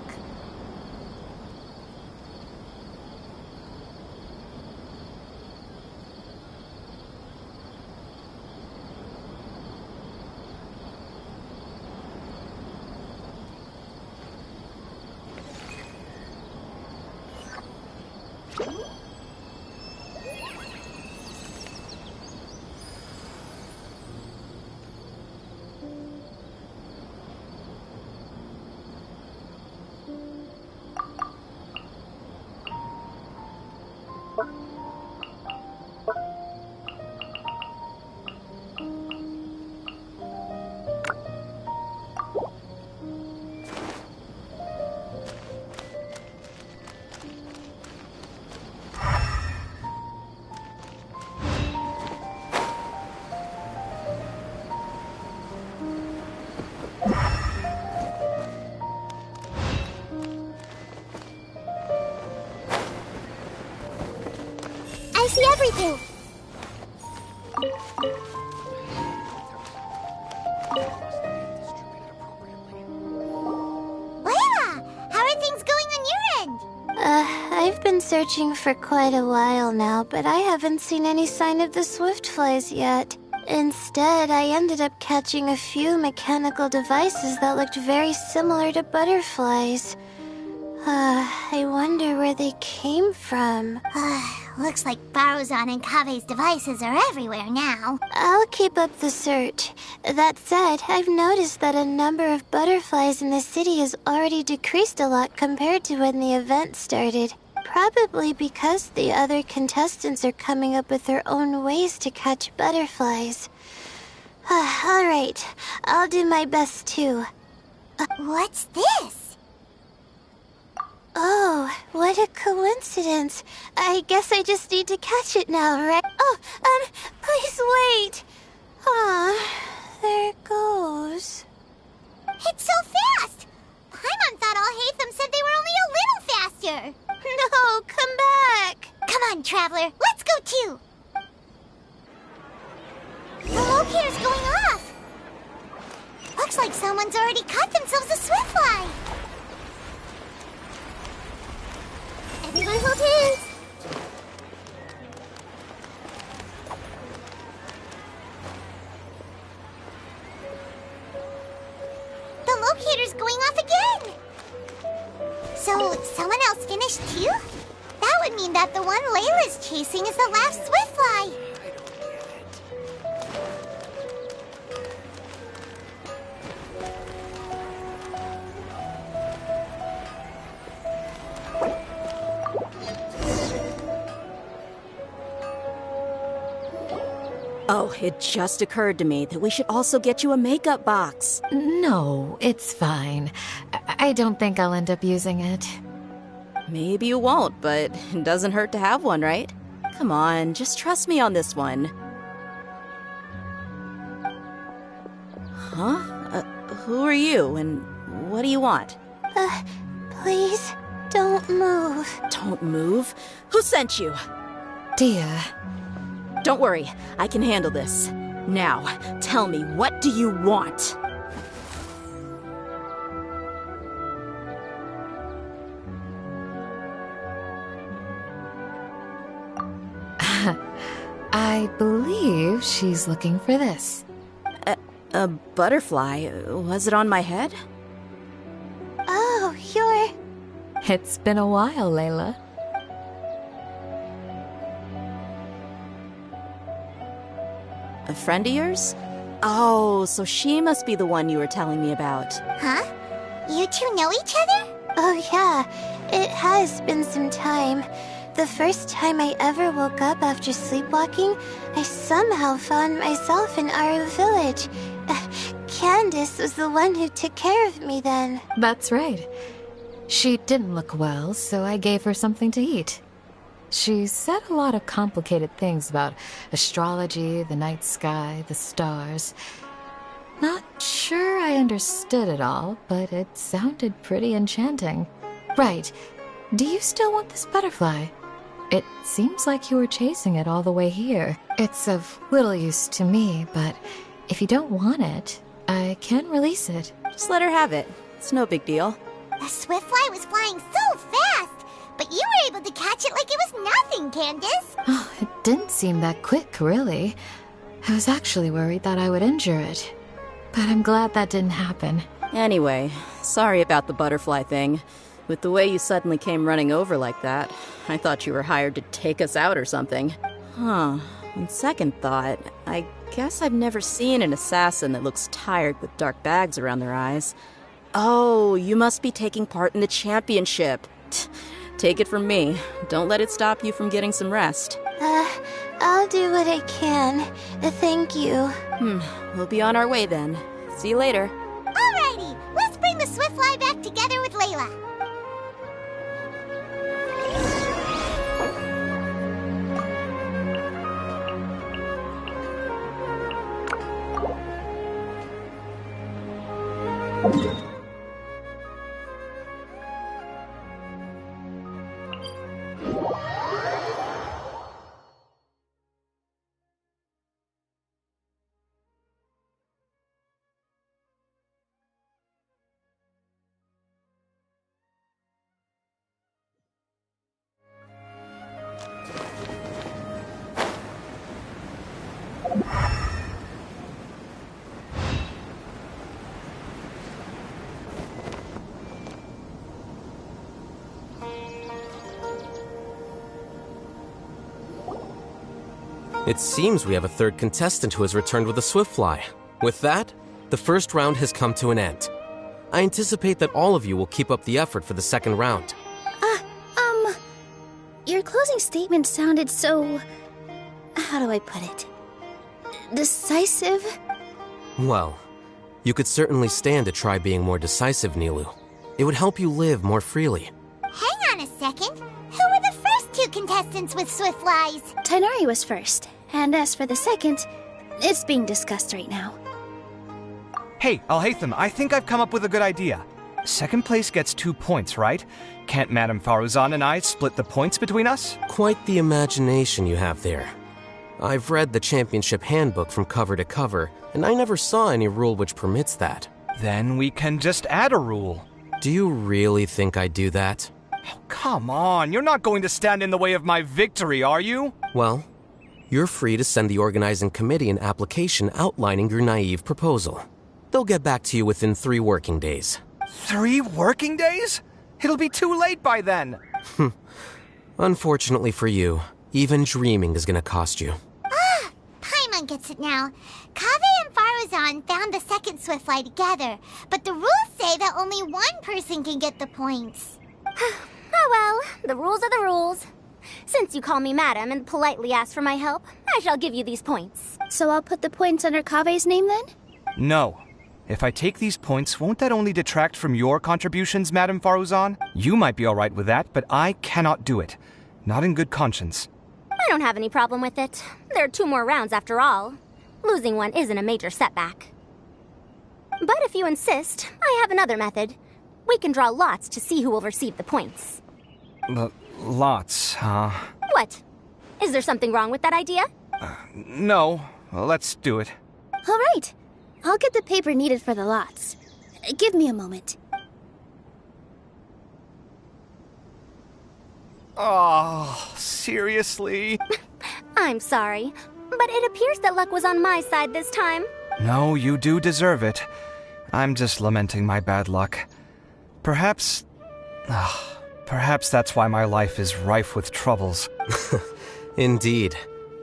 I see everything. Layla, how are things going on your end? I've been searching for quite a while now, but I haven't seen any sign of the swiftflies yet. Instead, I ended up catching a few mechanical devices that looked very similar to butterflies. I wonder where they came from. Looks like Baruzan and Kave's devices are everywhere now. I'll keep up the search. That said, I've noticed that a number of butterflies in the city has already decreased a lot compared to when the event started. Probably because the other contestants are coming up with their own ways to catch butterflies. Alright, I'll do my best too. What's this? Oh, what a coincidence. I guess I just need to catch it now, right? Oh, please wait. There it goes. It's so fast! Paimon thought all Hatham said they were only a little faster. No, come back. Come on, Traveler, let's go too. The locator's going off. Looks like someone's already caught themselves a swiftfly. Everyone hold hands. The locator's going off again. So, someone else finished too? That would mean that the one Layla's chasing is the last swiftfly. Oh, it just occurred to me that we should also get you a makeup box. No, it's fine. I don't think I'll end up using it. Maybe you won't, but it doesn't hurt to have one, right? Come on, just trust me on this one. Huh? Who are you, and what do you want? Please, don't move. Don't move? Who sent you? Dia. Don't worry, I can handle this. Now, tell me, what do you want? I believe she's looking for this. A butterfly? Was it on my head? Oh, you're... It's been a while, Layla. A friend of yours? Oh, so she must be the one you were telling me about. Huh? You two know each other? Oh, yeah. It has been some time. The first time I ever woke up after sleepwalking, I somehow found myself in our village. Candace was the one who took care of me then. That's right. She didn't look well, so I gave her something to eat. She said a lot of complicated things about astrology, the night sky, the stars. Not sure I understood it all, but it sounded pretty enchanting. Right. Do you still want this butterfly? It seems like you were chasing it all the way here. It's of little use to me, but if you don't want it, I can release it. Just let her have it. It's no big deal. The Swiftfly was flying so fast, but you were able to catch it like it was nothing, Candace. Oh, it didn't seem that quick, really. I was actually worried that I would injure it. But I'm glad that didn't happen. Anyway, sorry about the butterfly thing. With the way you suddenly came running over like that, I thought you were hired to take us out or something. Huh. On second thought, I guess I've never seen an assassin that looks tired with dark bags around their eyes. Oh, you must be taking part in the championship. Take it from me. Don't let it stop you from getting some rest. I'll do what I can. Thank you. We'll be on our way then. See you later. Alrighty, let's bring the Swiftfly back together with Layla. It seems we have a third contestant who has returned with a Swiftfly. With that, the first round has come to an end. I anticipate that all of you will keep up the effort for the second round. Your closing statement sounded so... how do I put it? Decisive? Well, you could certainly stand to try being more decisive, Nilu. It would help you live more freely. Hang on a second. Who were the first two contestants with Swiftflies? Tighnari was first, and as for the second, it's being discussed right now. Hey, Alhaitham, I think I've come up with a good idea. Second place gets 2 points, right? Can't Madame Faruzan and I split the points between us? Quite the imagination you have there. I've read the championship handbook from cover to cover, and I never saw any rule which permits that. Then we can just add a rule. Do you really think I'd do that? Oh, come on, you're not going to stand in the way of my victory, are you? Well, you're free to send the organizing committee an application outlining your naive proposal. They'll get back to you within 3 working days. 3 working days? It'll be too late by then. Unfortunately for you, even dreaming is gonna cost you. Paimon gets it now. Kaveh and Faruzan found the second Swiftfly together, but the rules say that only one person can get the points. Oh well, the rules are the rules. Since you call me madam and politely ask for my help, I shall give you these points. So I'll put the points under Kaveh's name then? No. If I take these points, won't that only detract from your contributions, Madame Faruzan? You might be all right with that, but I cannot do it. Not in good conscience. I don't have any problem with it. There are 2 more rounds after all. Losing one isn't a major setback. But if you insist, I have another method. We can draw lots to see who will receive the points. Lots, huh? What? Is there something wrong with that idea? No. Well, let's do it. All right. I'll get the paper needed for the lots. Give me a moment. Oh, seriously? I'm sorry, but it appears that luck was on my side this time. No, you do deserve it. I'm just lamenting my bad luck. Perhaps that's why my life is rife with troubles. Indeed.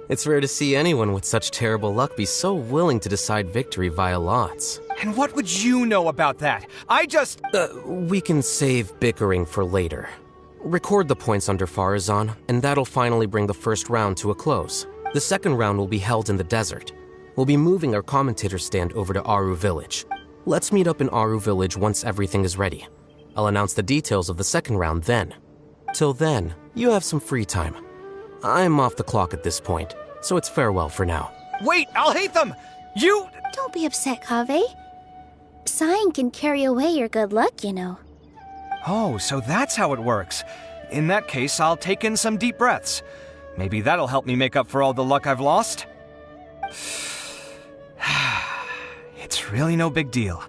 It's rare to see anyone with such terrible luck be so willing to decide victory via lots. And what would you know about that? We can save bickering for later. Record the points under Farazan, and that'll finally bring the first round to a close. The second round will be held in the desert. We'll be moving our commentator stand over to Aru Village. Let's meet up in Aru Village once everything is ready. I'll announce the details of the second round then. Till then, you have some free time. I'm off the clock at this point, so it's farewell for now. Wait, I'll hate them! You... Don't be upset, Kaveh. Sighing can carry away your good luck, you know. Oh, so that's how it works. In that case, I'll take in some deep breaths. Maybe that'll help me make up for all the luck I've lost. It's really no big deal.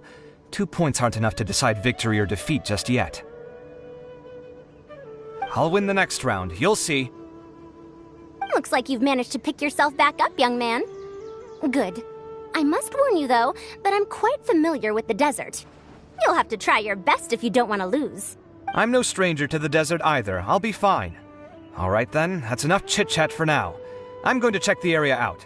2 points aren't enough to decide victory or defeat just yet. I'll win the next round, you'll see. Looks like you've managed to pick yourself back up, young man. Good. I must warn you, though, that I'm quite familiar with the desert. You'll have to try your best if you don't want to lose. I'm no stranger to the desert either. I'll be fine. All right then, that's enough chit-chat for now. I'm going to check the area out.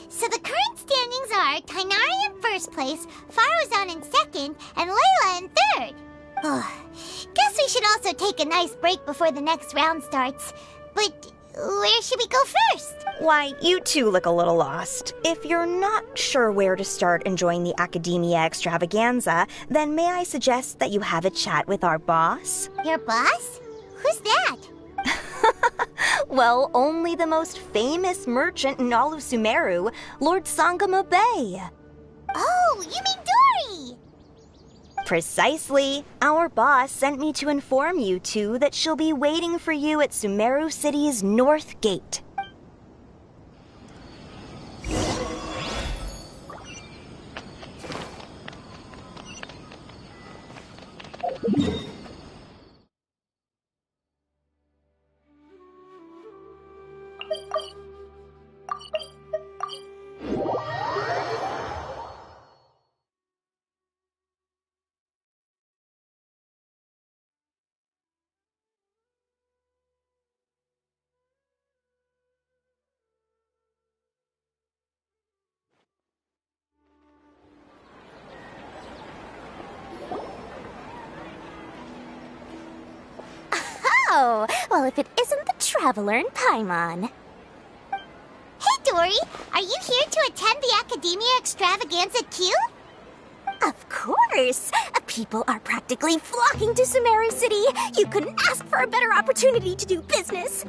So the current standings are Tainari in first place, Faruzan in second, and Layla in third. Guess we should also take a nice break before the next round starts. But where should we go first? Why, you two look a little lost. If you're not sure where to start enjoying the Academia Extravaganza, then may I suggest that you have a chat with our boss? Your boss? Who's that? Well, only the most famous merchant in all of Sumeru, Lord Sangamo Bay. Oh, you mean Dory! Precisely. Our boss sent me to inform you two that she'll be waiting for you at Sumeru City's North Gate. Oh, well, if it isn't the Traveler in Paimon. Hey, Dory, are you here to attend the Academia Extravaganza Q? Of course! People are practically flocking to Sumeru City. You couldn't ask for a better opportunity to do business.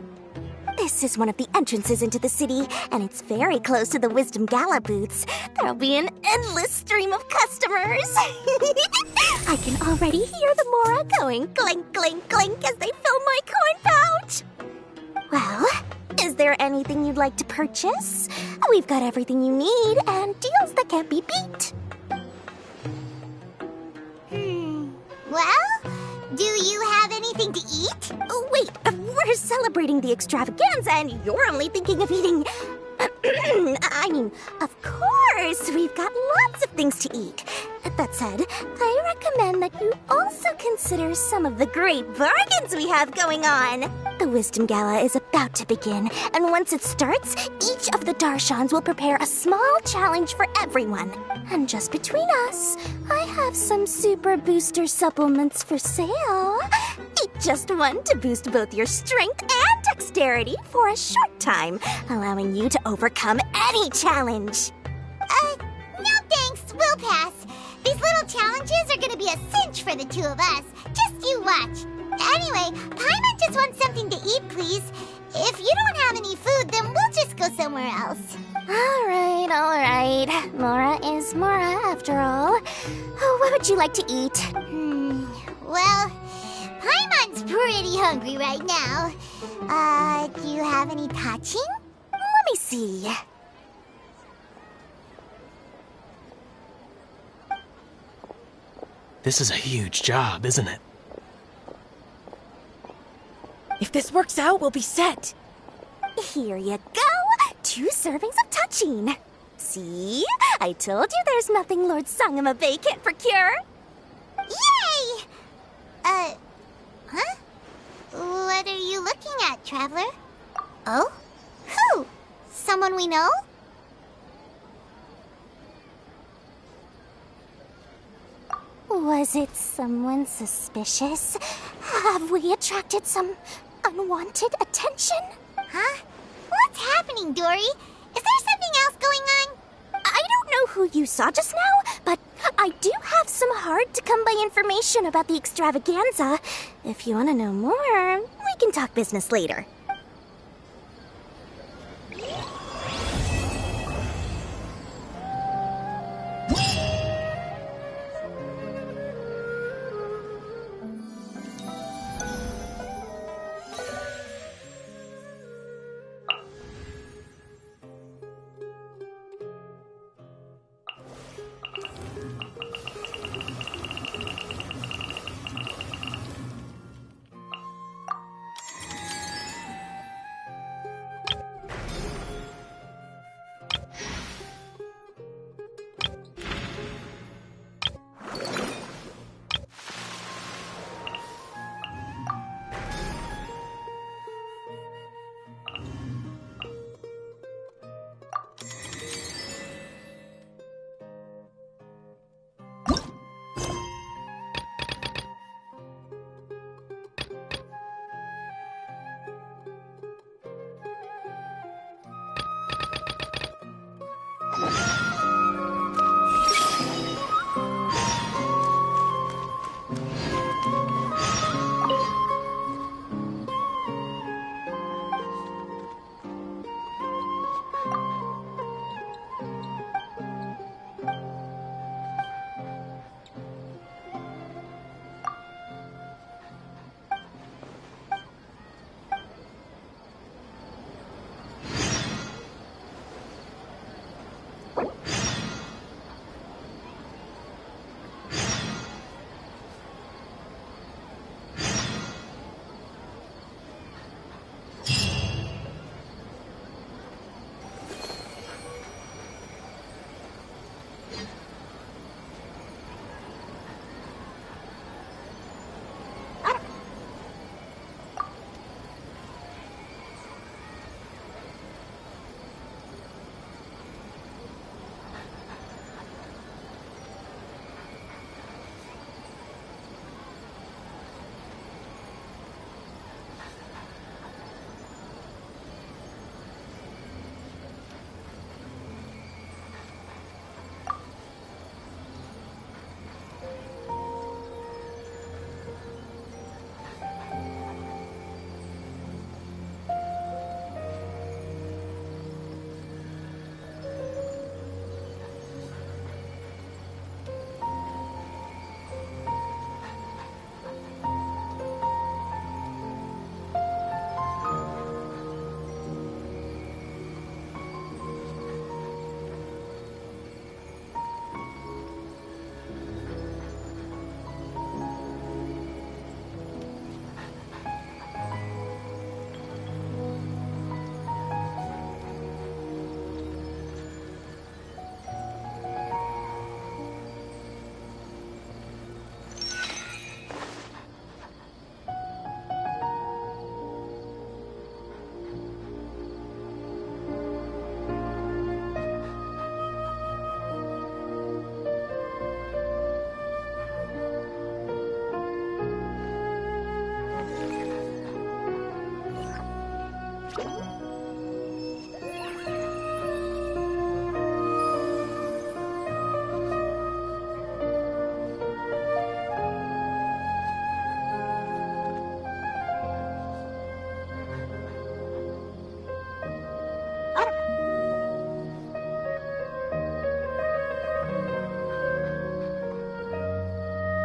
This is one of the entrances into the city, and it's very close to the Wisdom Gala booths. There'll be an endless stream of customers. I can already hear the Mora going clink, clink, clink as they fill my coin pouch. Well, is there anything you'd like to purchase? We've got everything you need and deals that can't be beat. Well, do you have anything to eat? Oh, wait, we're celebrating the extravaganza and you're only thinking of eating... I mean, of course, we've got lots of things to eat. That said, I recommend that you also consider some of the great bargains we have going on. The Wisdom Gala is about to begin, and once it starts, each of the Darshans will prepare a small challenge for everyone. And just between us, I have some super booster supplements for sale. Eat just one to boost both your strength and dexterity for a short time, allowing you to overcome any challenge. No thanks, we'll pass. These little challenges are gonna be a cinch for the two of us. Just you watch. Anyway, Paimon just wants something to eat, please. If you don't have any food, then we'll just go somewhere else. All right. Mora is Mora, after all. Oh, what would you like to eat? Well, Paimon's pretty hungry right now. Do you have any touching? Let me see. This is a huge job, isn't it? If this works out, we'll be set. Here you go. 2 servings of touching. See? I told you there's nothing Lord Sangamo Bay can't procure. Yay! Huh? What are you looking at, Traveler? Oh? Who? Someone we know? Was it someone suspicious? Have we attracted some unwanted attention? Huh? What's happening, Dory? Is there something else going on? I don't know who you saw just now, but I do have some hard-to-come-by information about the extravaganza. If you want to know more, we can talk business later.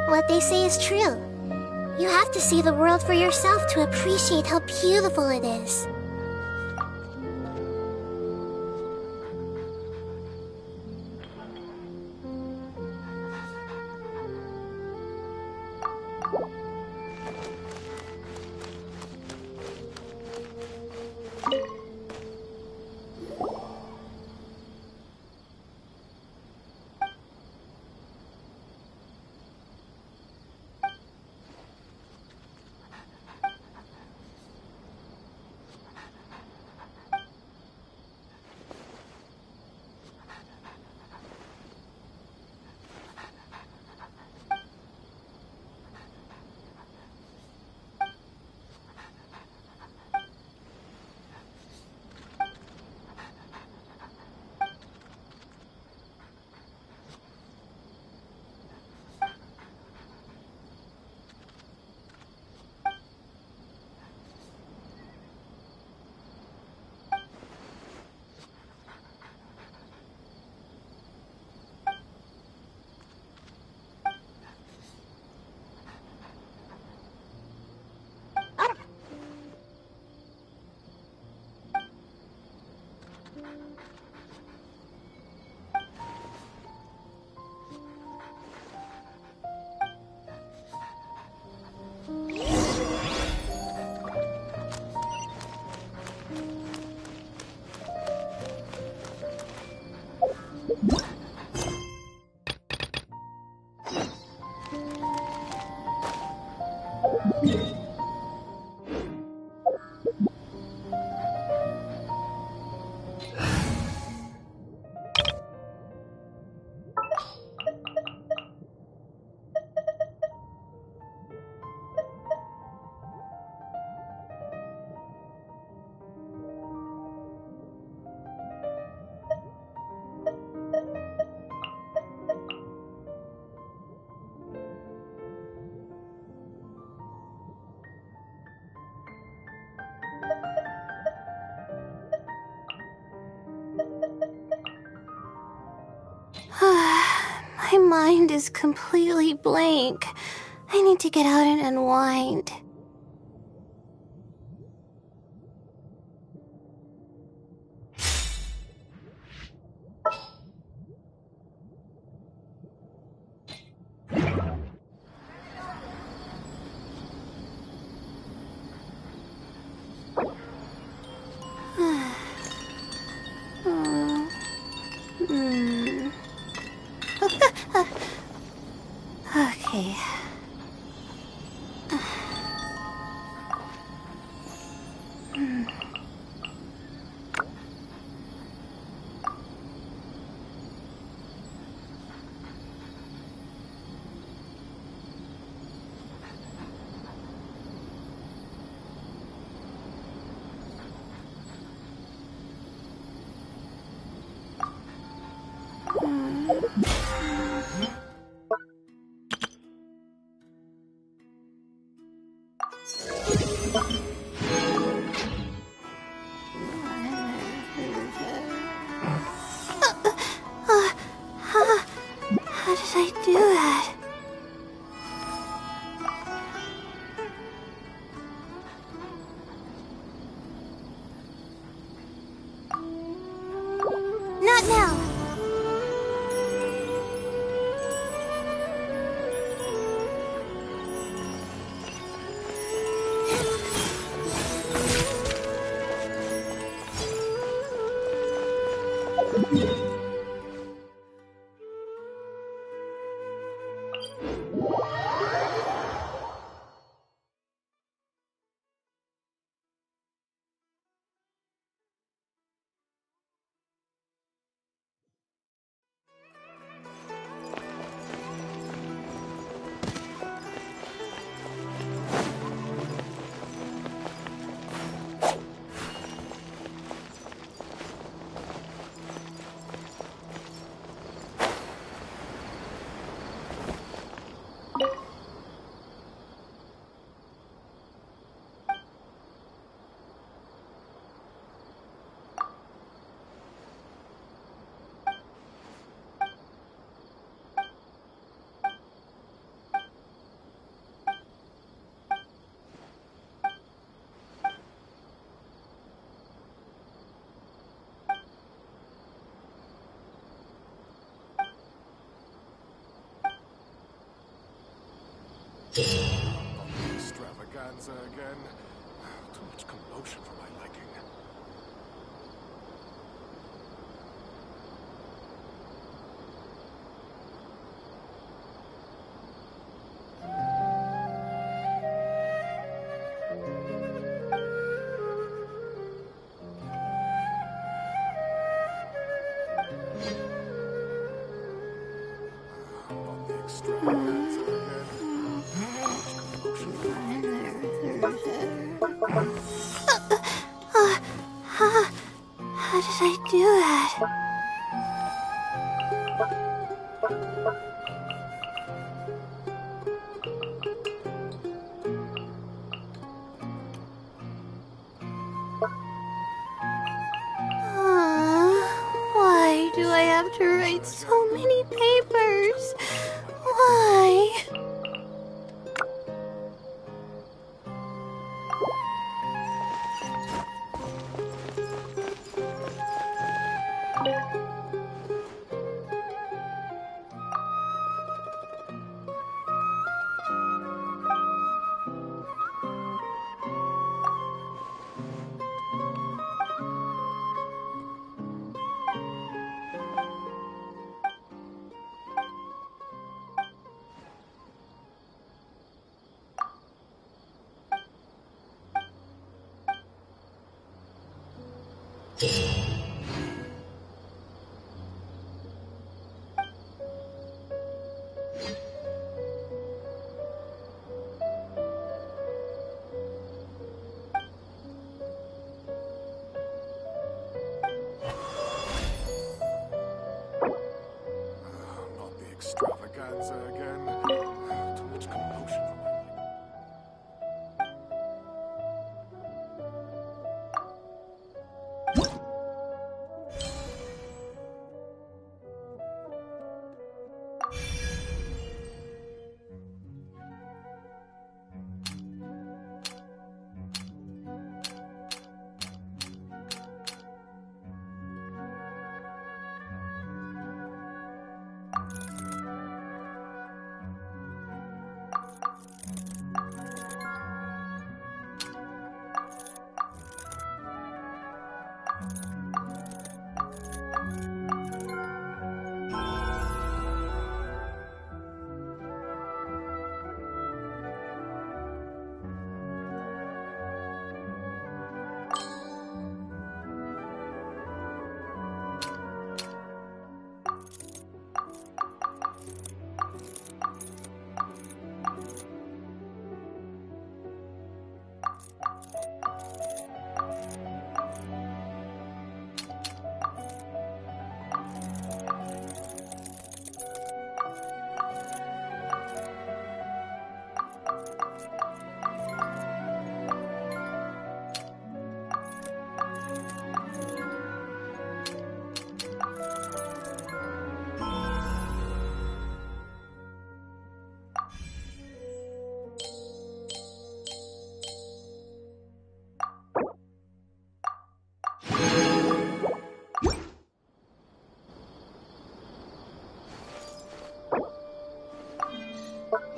What they say is true. You have to see the world for yourself to appreciate how beautiful it is. My mind is completely blank. I need to get out and unwind. Okay. How did I do that? Not now. Extravaganza again. Too much commotion for my liking. Extravaganza again. How did I do that? Why do I have to write so many papers? Why? Extravaganza again. Too much commotion for my liking.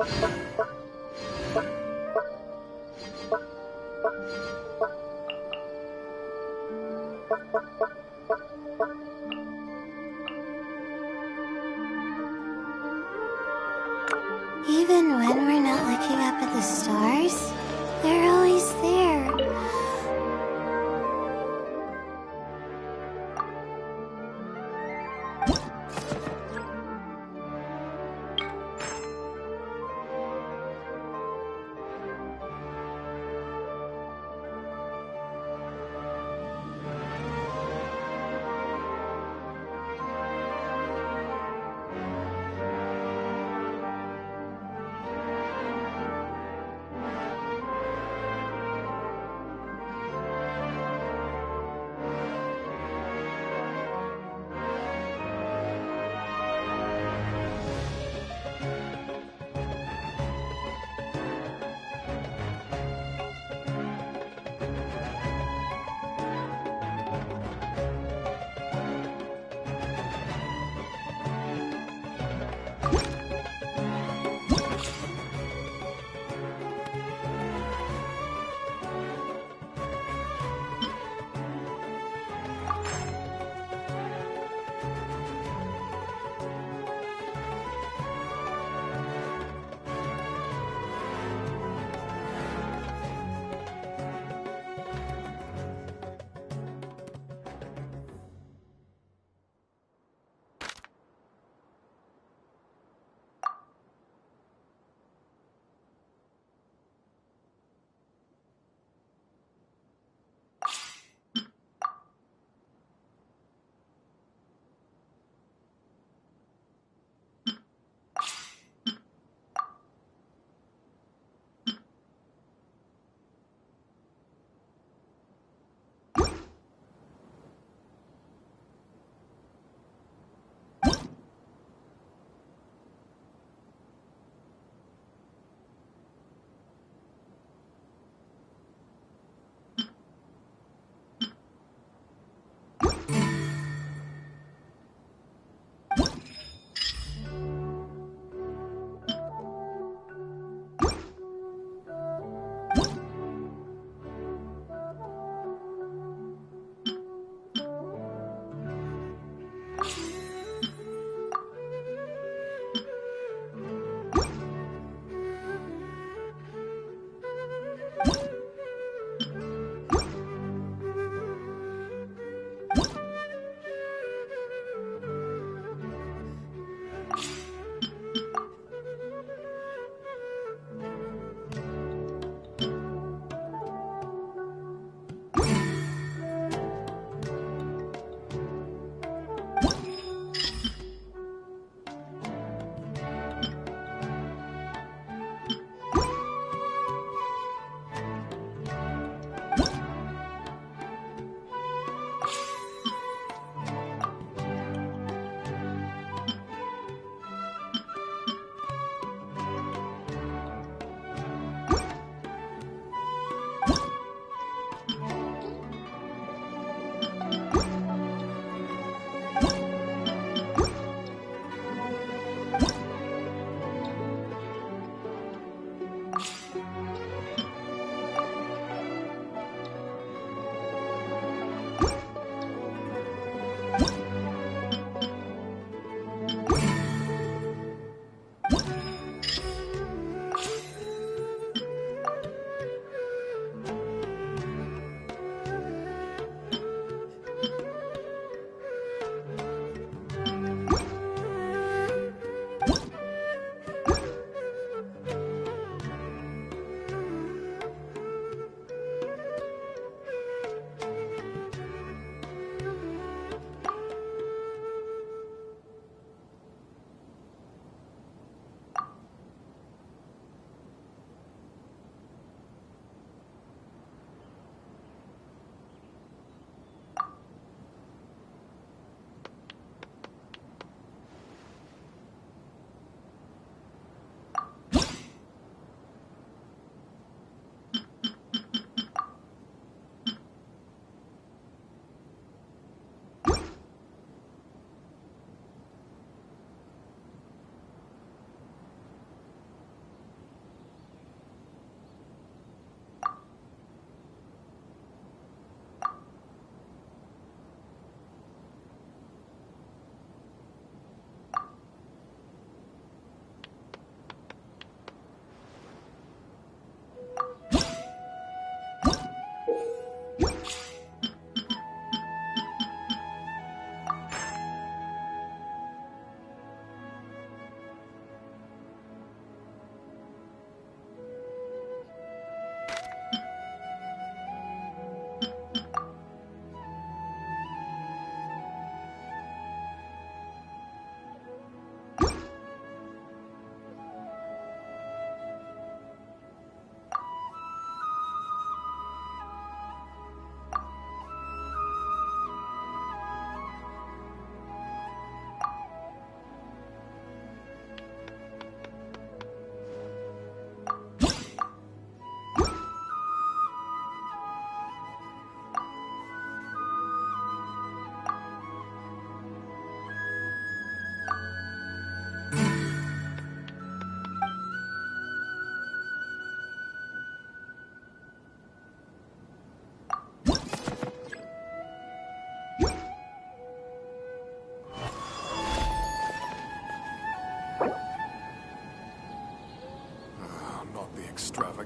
Even when we're not looking up at the stars, they're always there.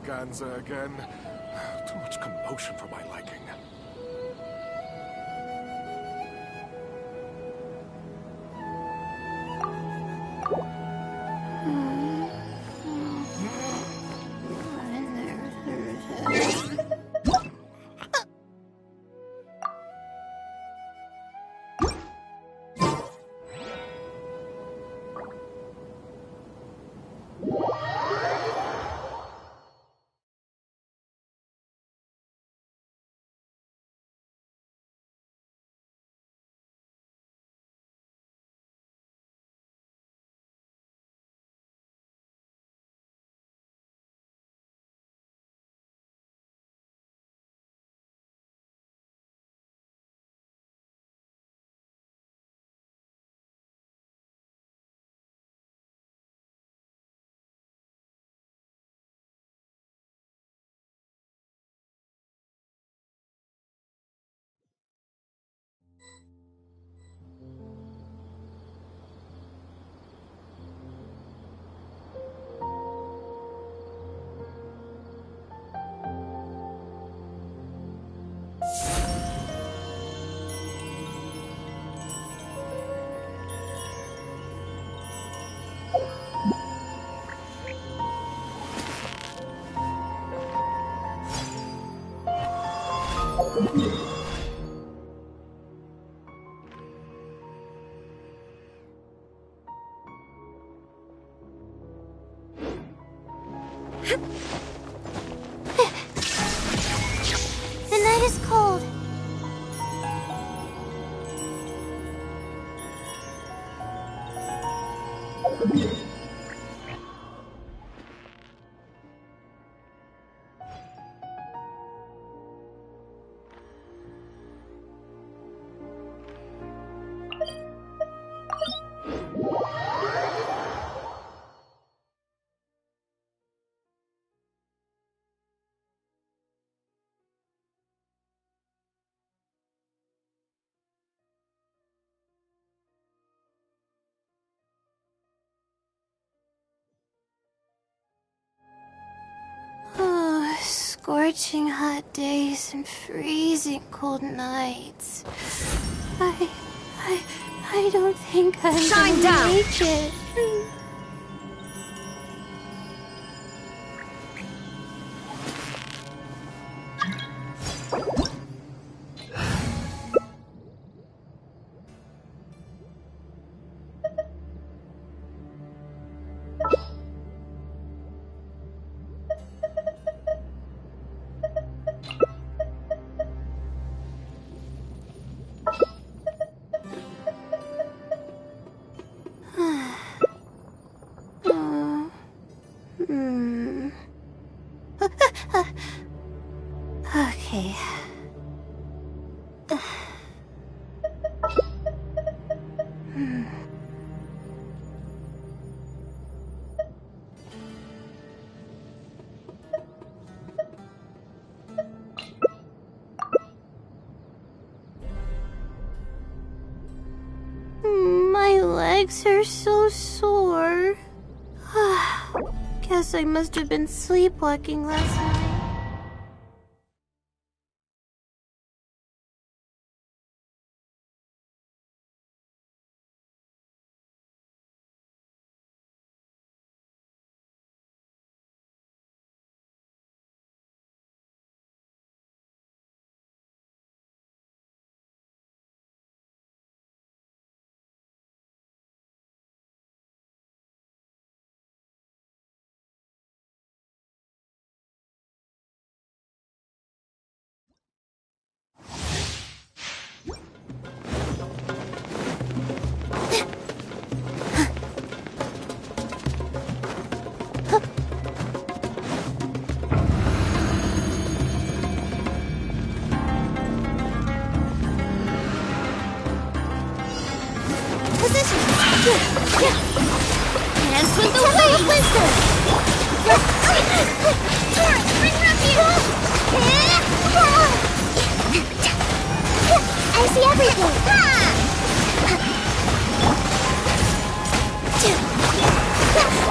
extravaganza again. Too much commotion for my liking. The night is cold. Oh, scorching hot days and freezing cold nights. I don't think I'm Shine gonna down. make it. Okay. My legs are so sore. Guess I must have been sleepwalking last night. Dance with the wind! Wisdom! Torrent, bring refuge! I see everything!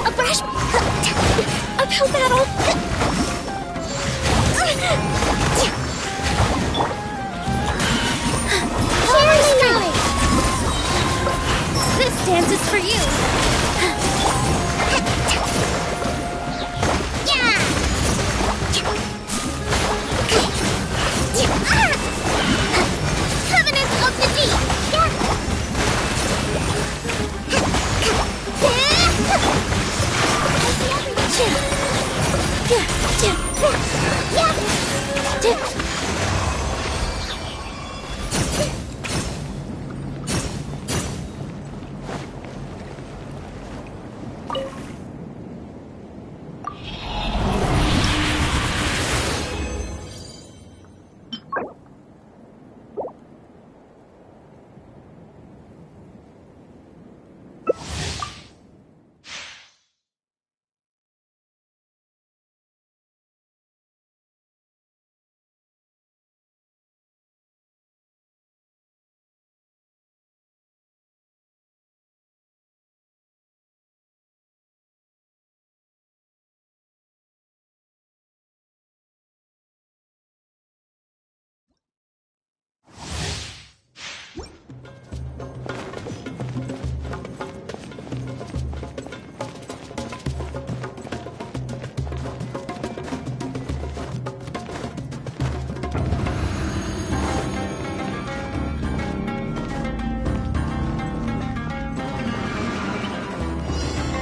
A brash... a pill battle! you! Yeah! Covenant of the Deep! Yeah!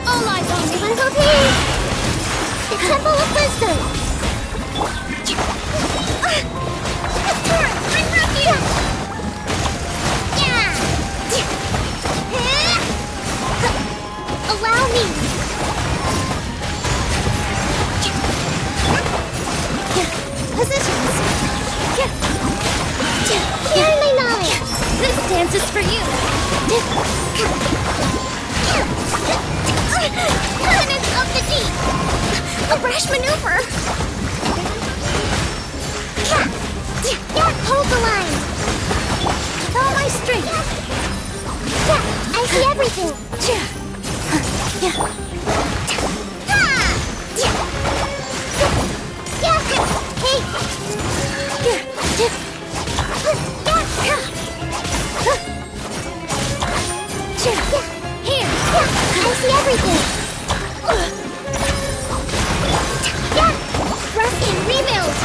All eyes on me, Uncle P! The Temple of Wisdom! I'm ready! Yeah! Allow me! Positions! Here's my knowledge! This dance is for you! Covenant of the Deep! A rash maneuver! Hold the line! With all my strength! I see everything! Here! I see everything! Rest and rebuild!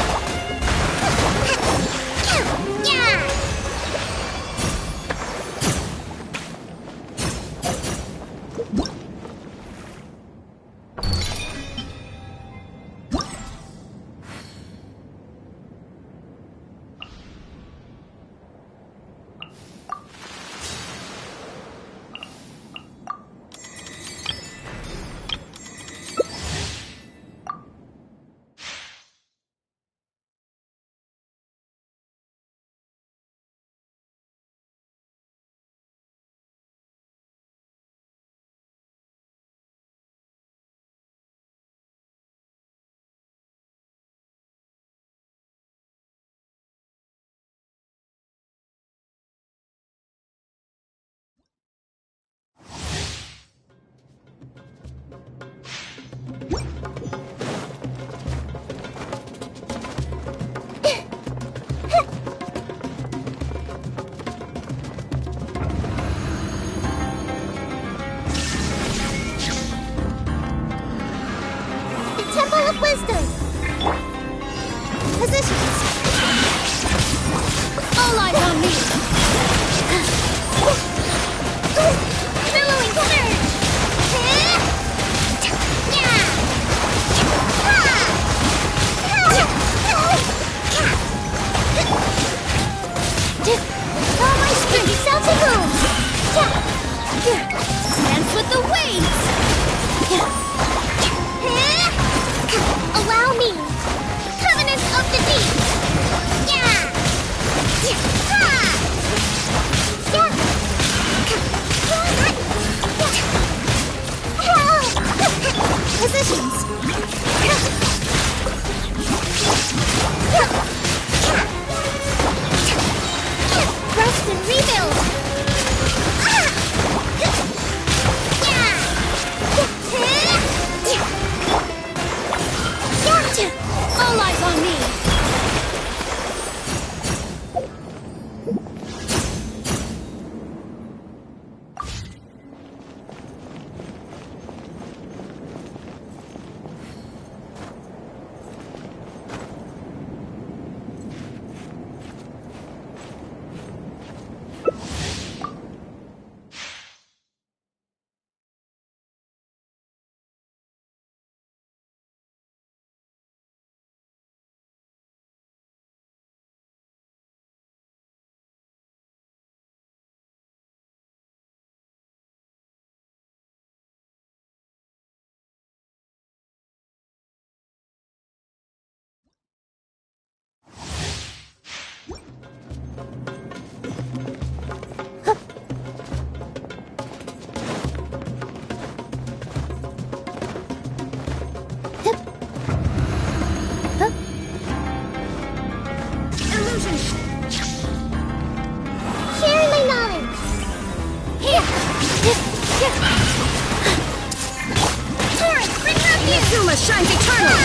Inazuma shines eternal!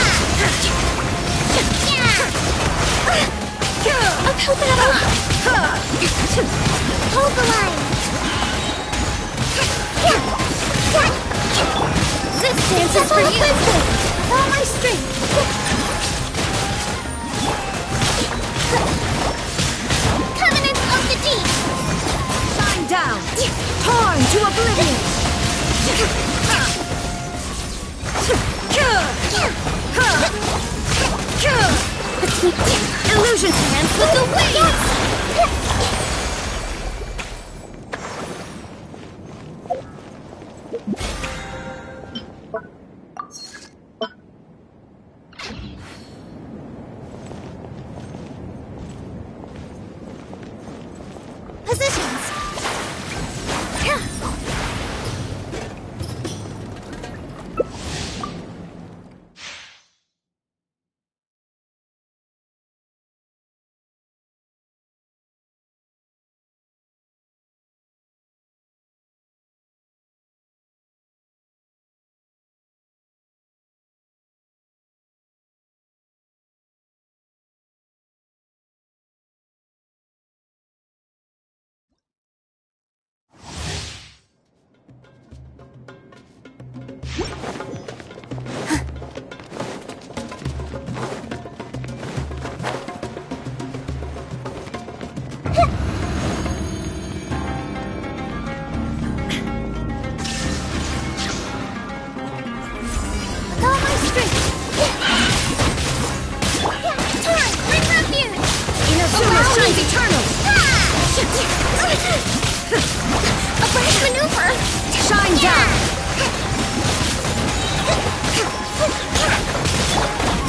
Open it up! Hold the line! This dance is for you! With all my strength! Covenant of the Deep! Shine down! Torn to oblivion! Illusion dance with the wings! Positions! Shines eternal! A fresh maneuver! Shine down!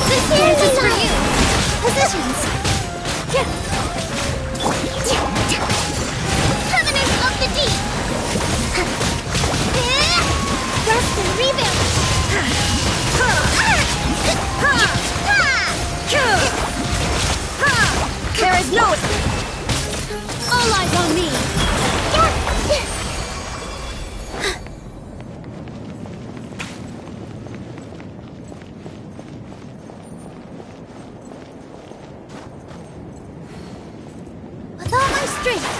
This dance is for you! Positions! Covenant of the Deep! Rest and rebuild! There is no... All eyes on me! With all my strength!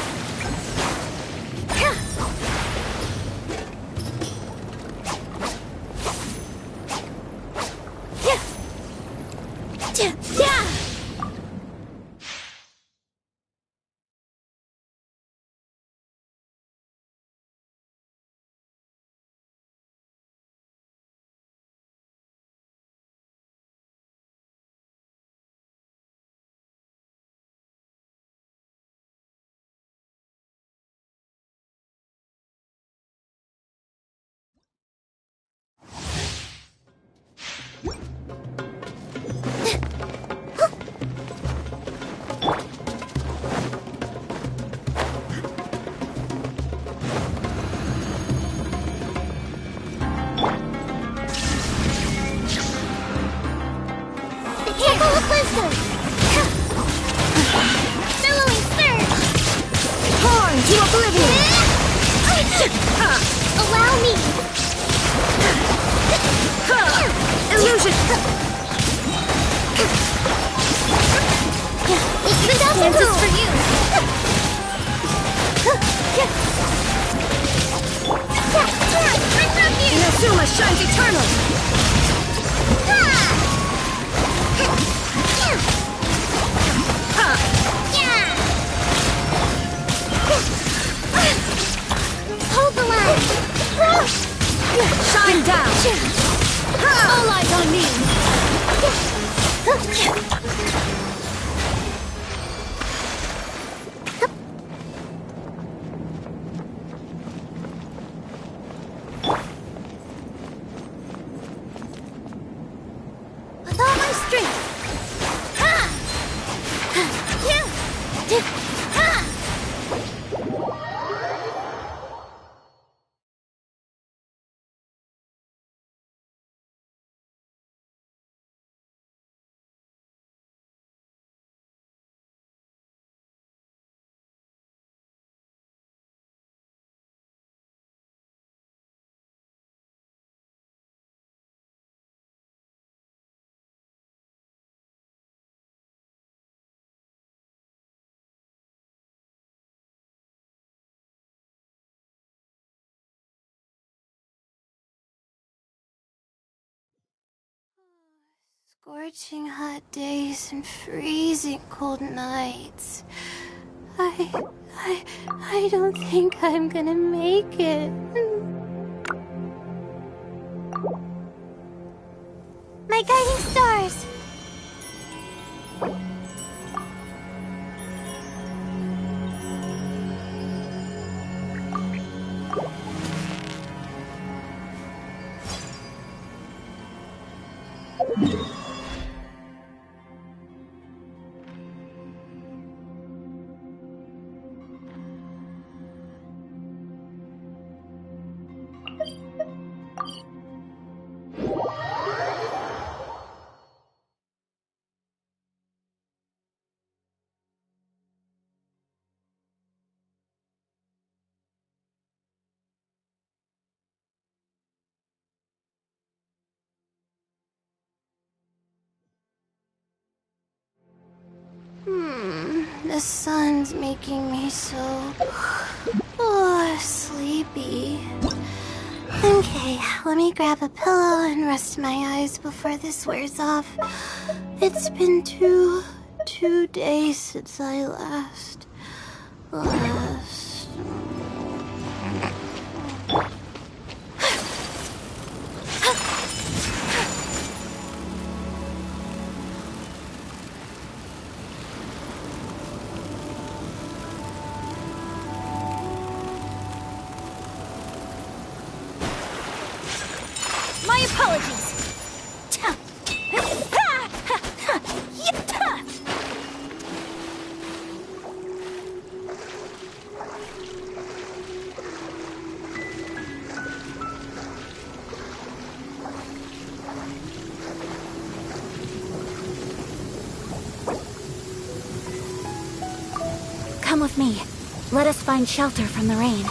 To oblivion! Allow me! Illusion! This dance is for you! Inazuma shines eternal! Hold the line! Shine down! All eyes on me! With all my strength! Scorching hot days and freezing cold nights. I don't think I'm gonna make it. My guiding stars! The sun's making me so sleepy. Okay, let me grab a pillow and rest my eyes before this wears off. It's been two days since I last. My apologies. Come with me. Let us find shelter from the rain.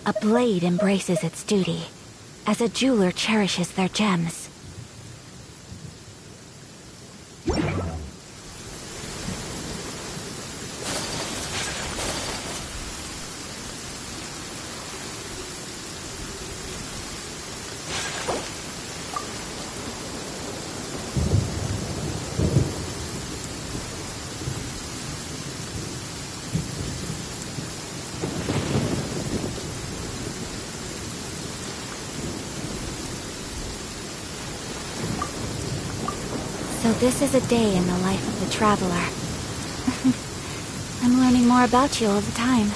A blade embraces its duty, as a jeweler cherishes their gems. So this is a day in the life of the traveler. I'm learning more about you all the time.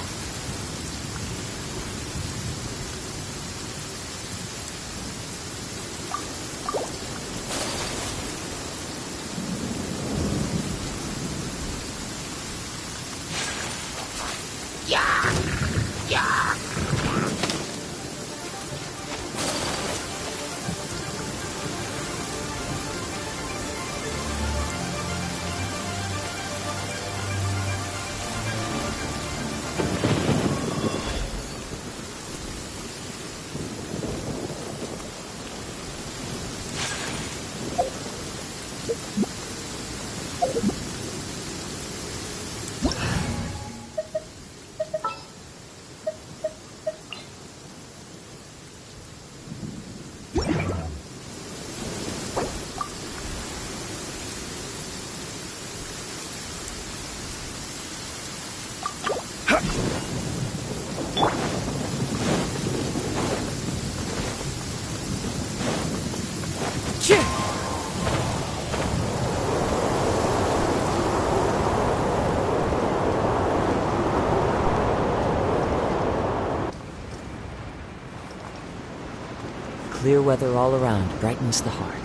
clear weather all around brightens the heart.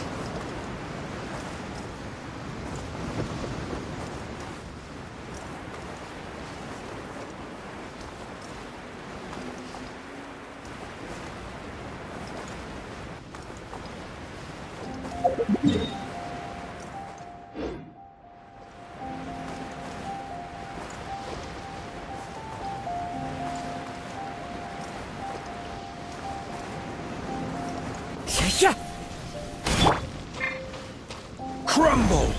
Crumble!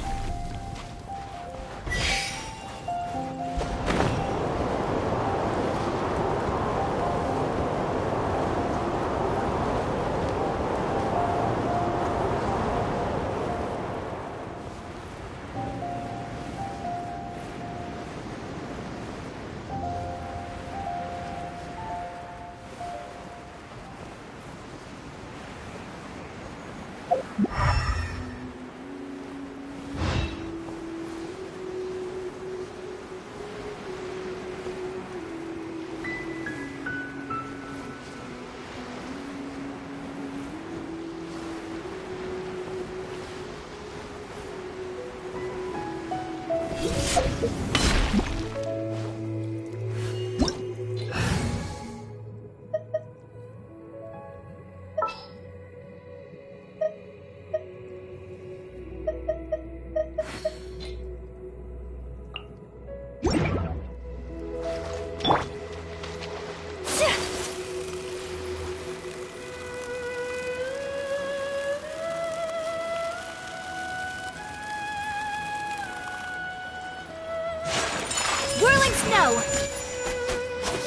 Whirling snow!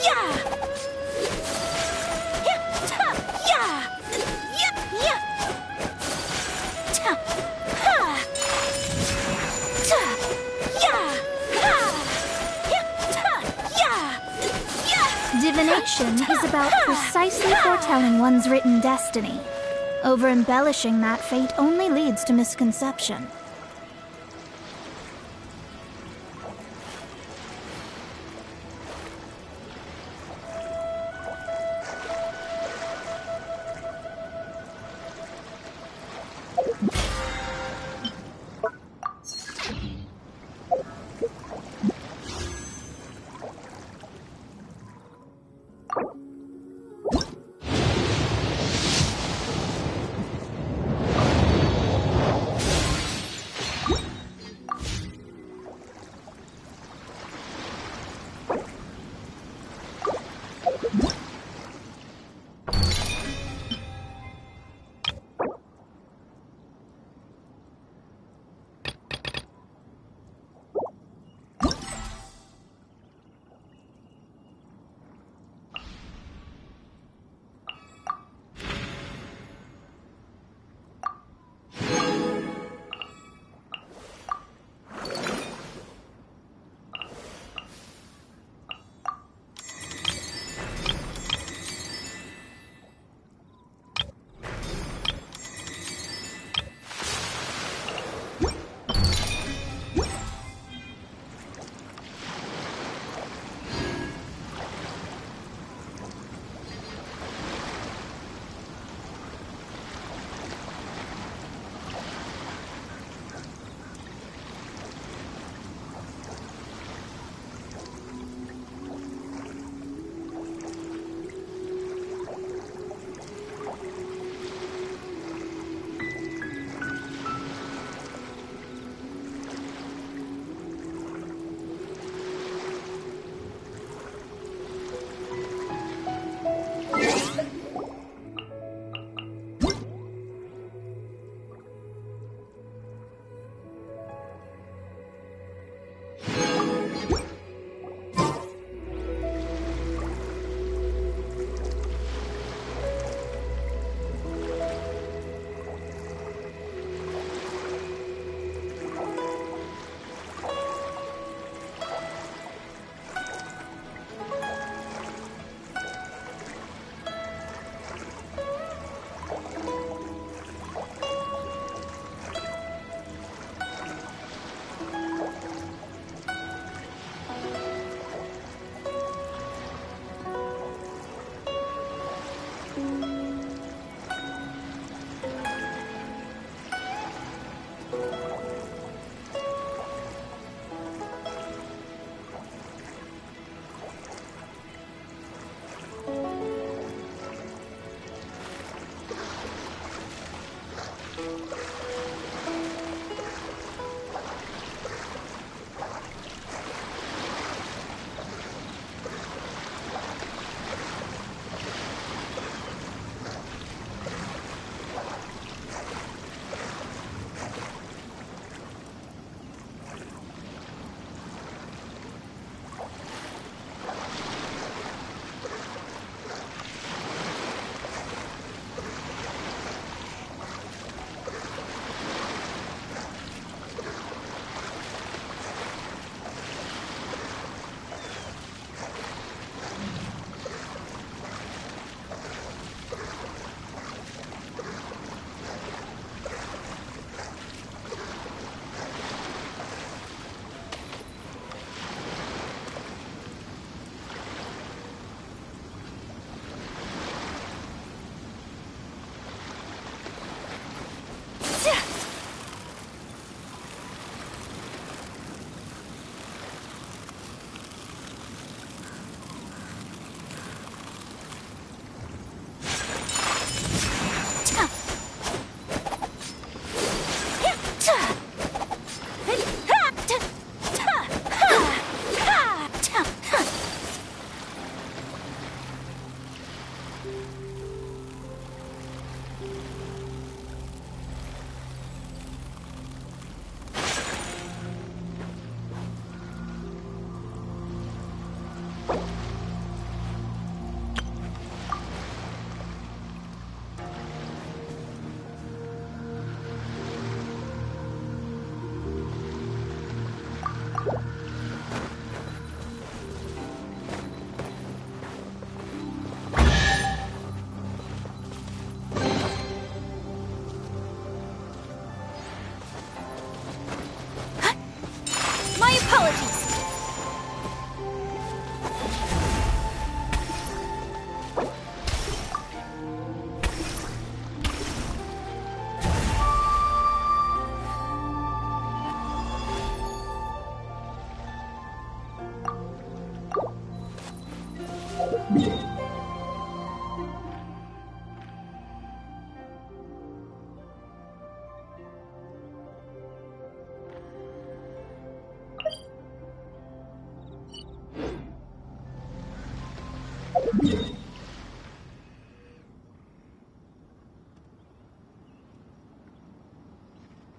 Yeah! Yeah! Ta! Yeah! Yeah! Yeah! Ta! Ha! Ta! Yeah! Ha! Yeah! Ta! Yeah! Yeah! Divination is about precisely foretelling one's written destiny. Over-embellishing that fate only leads to misconception.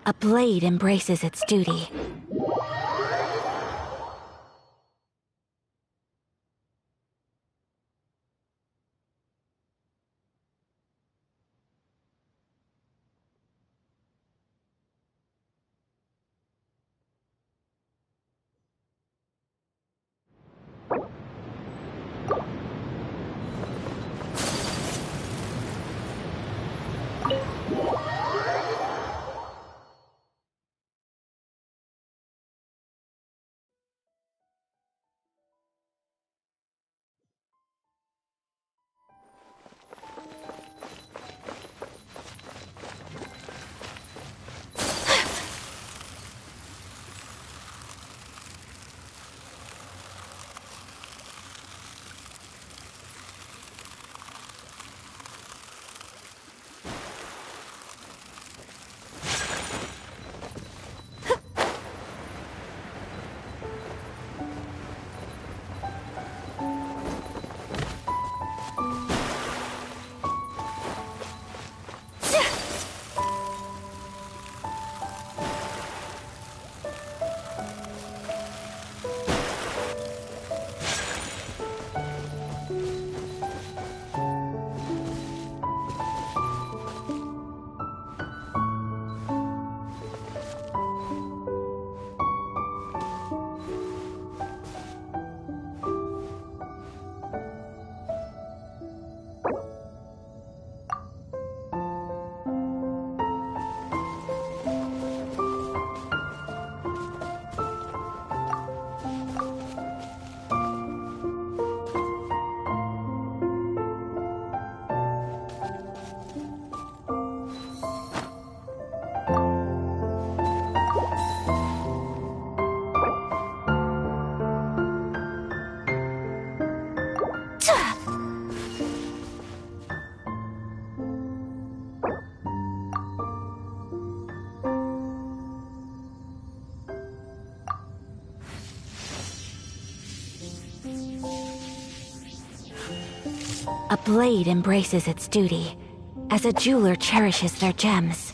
A blade embraces its duty. blade embraces its duty, as a jeweler cherishes their gems.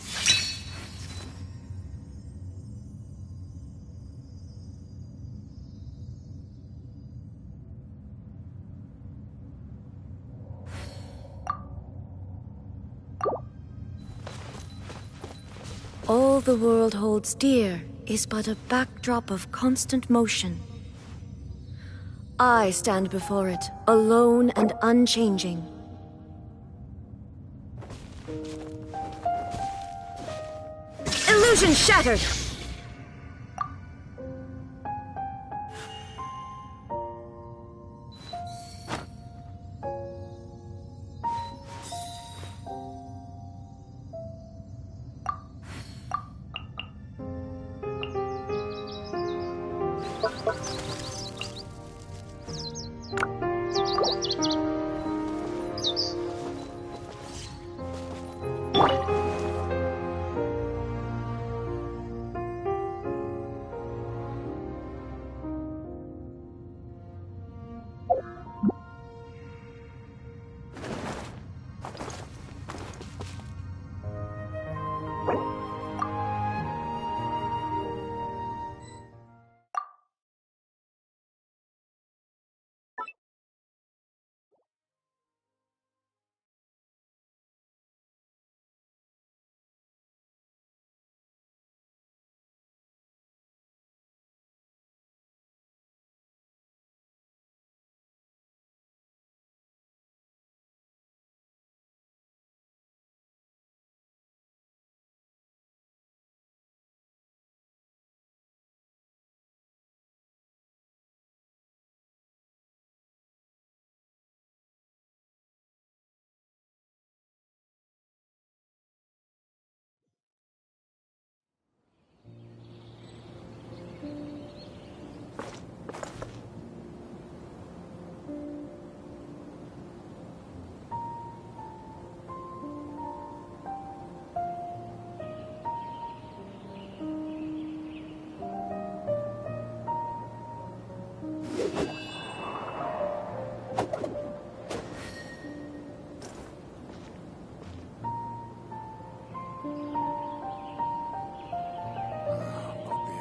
All the world holds dear is but a backdrop of constant motion. I stand before it, alone and unchanging. Illusion shattered!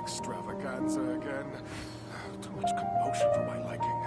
Extravaganza again. Too much commotion for my liking.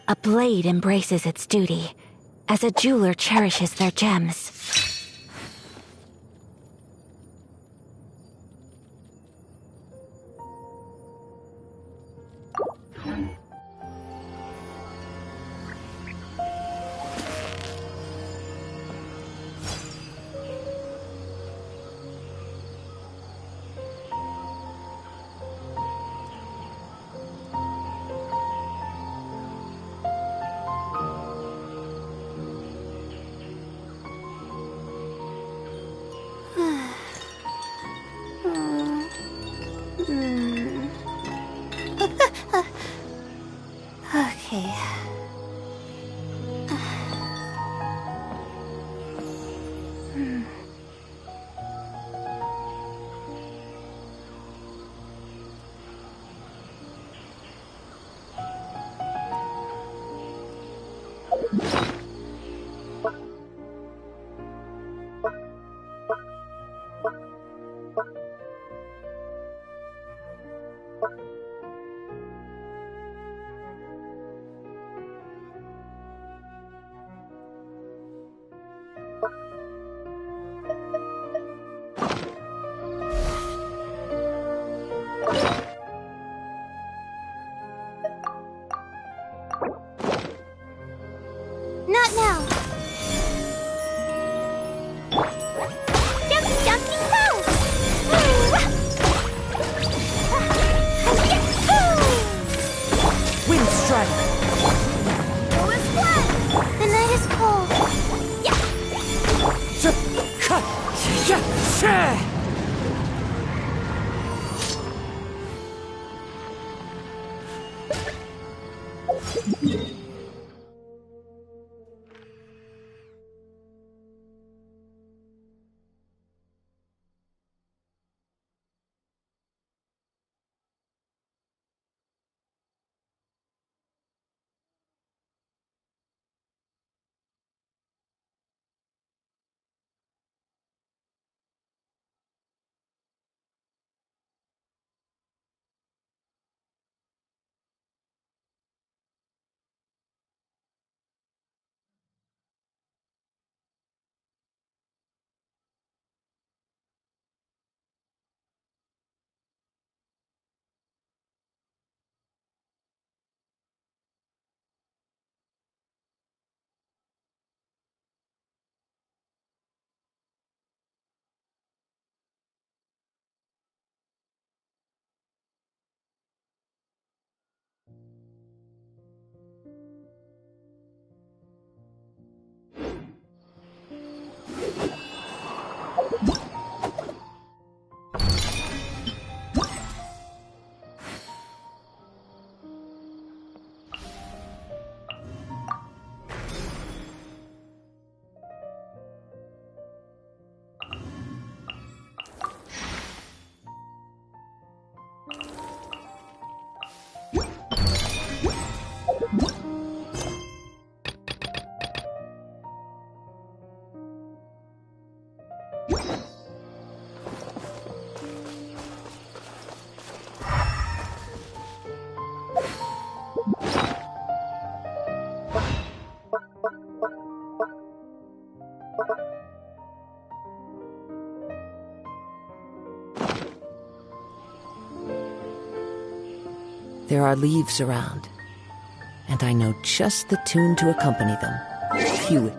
A blade embraces its duty, as a jeweler cherishes their gems. Okay. Not now. Jumpy, jumpy, go! Wind strike! The night is cold. There are leaves around, and I know just the tune to accompany them. Cue it.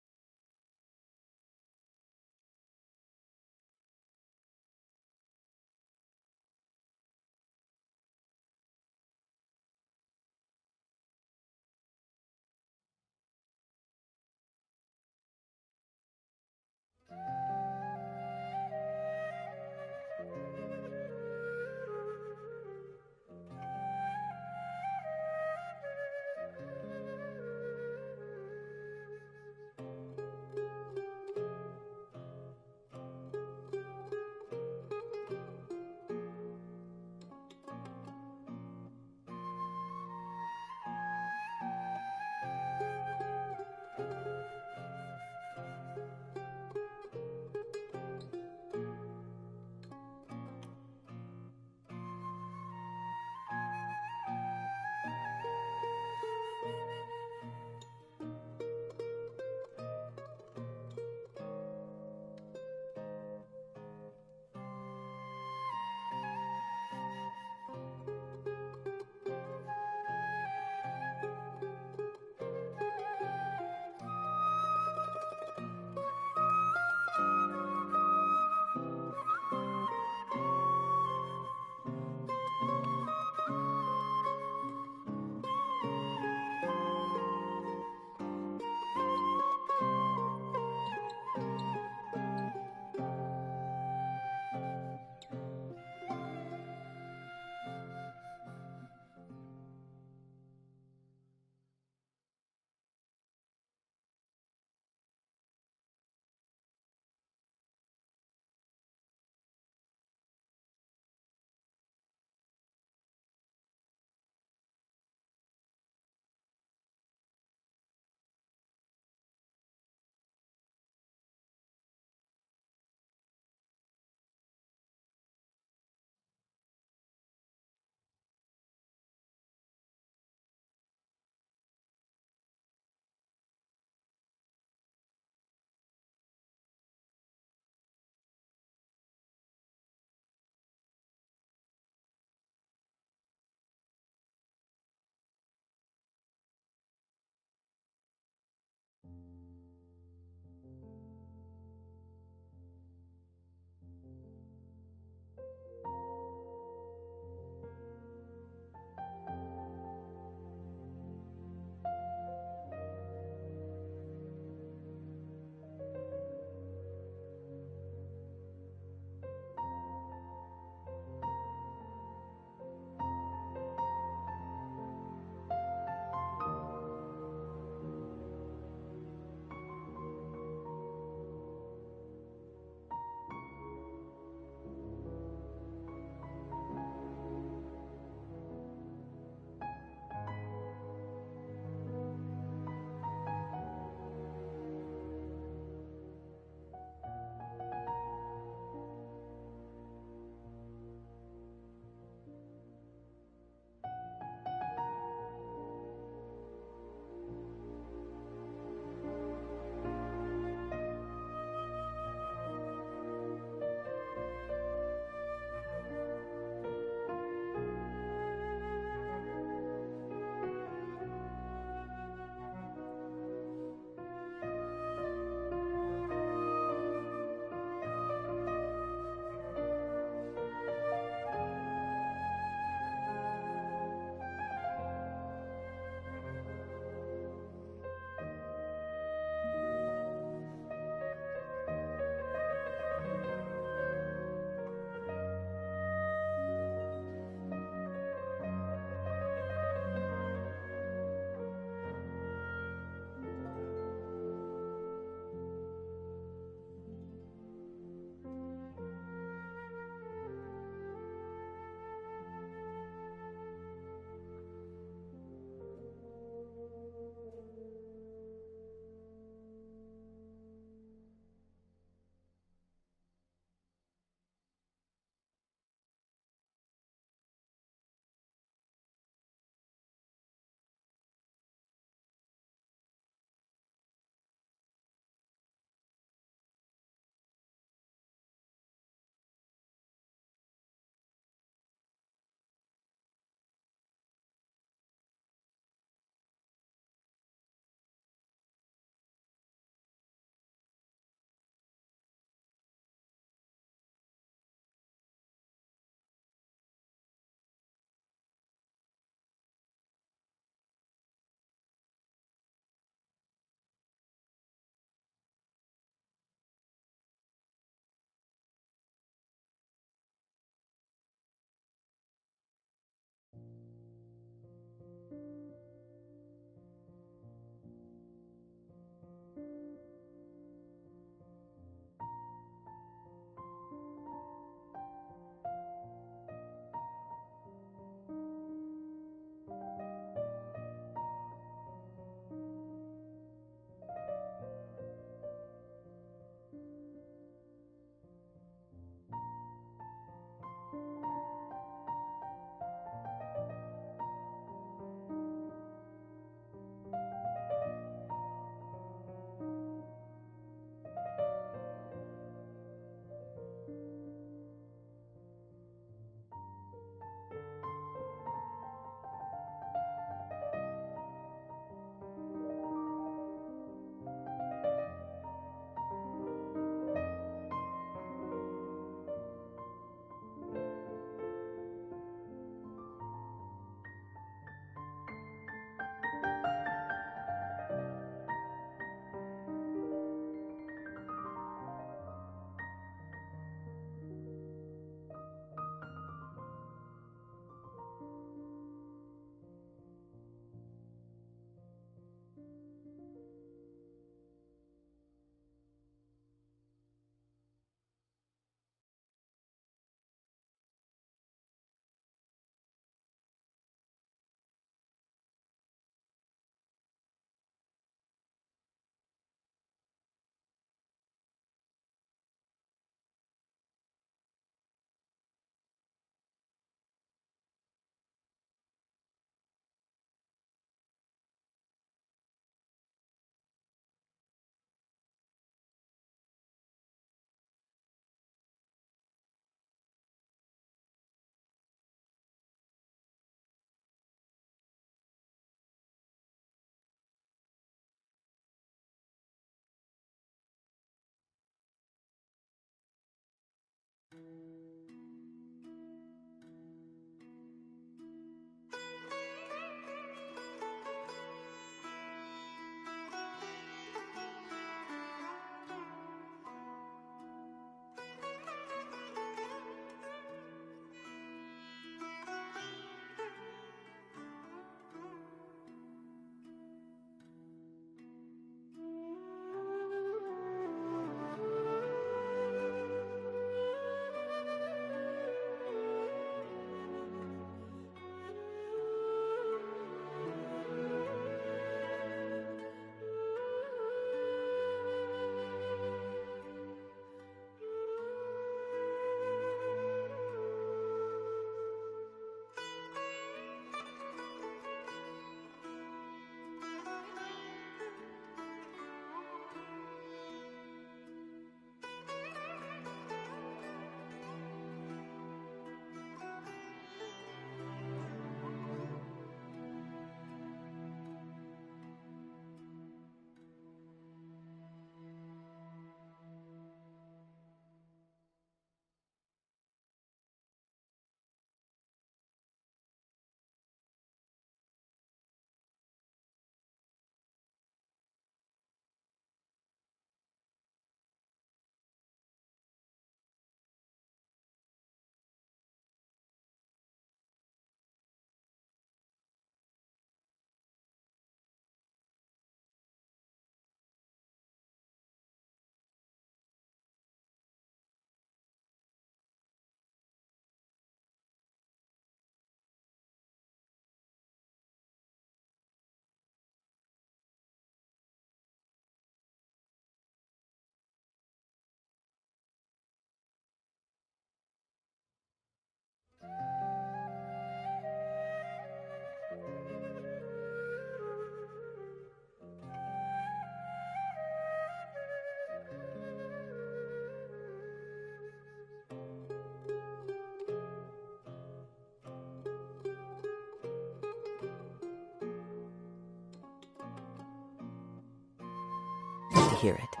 hear it.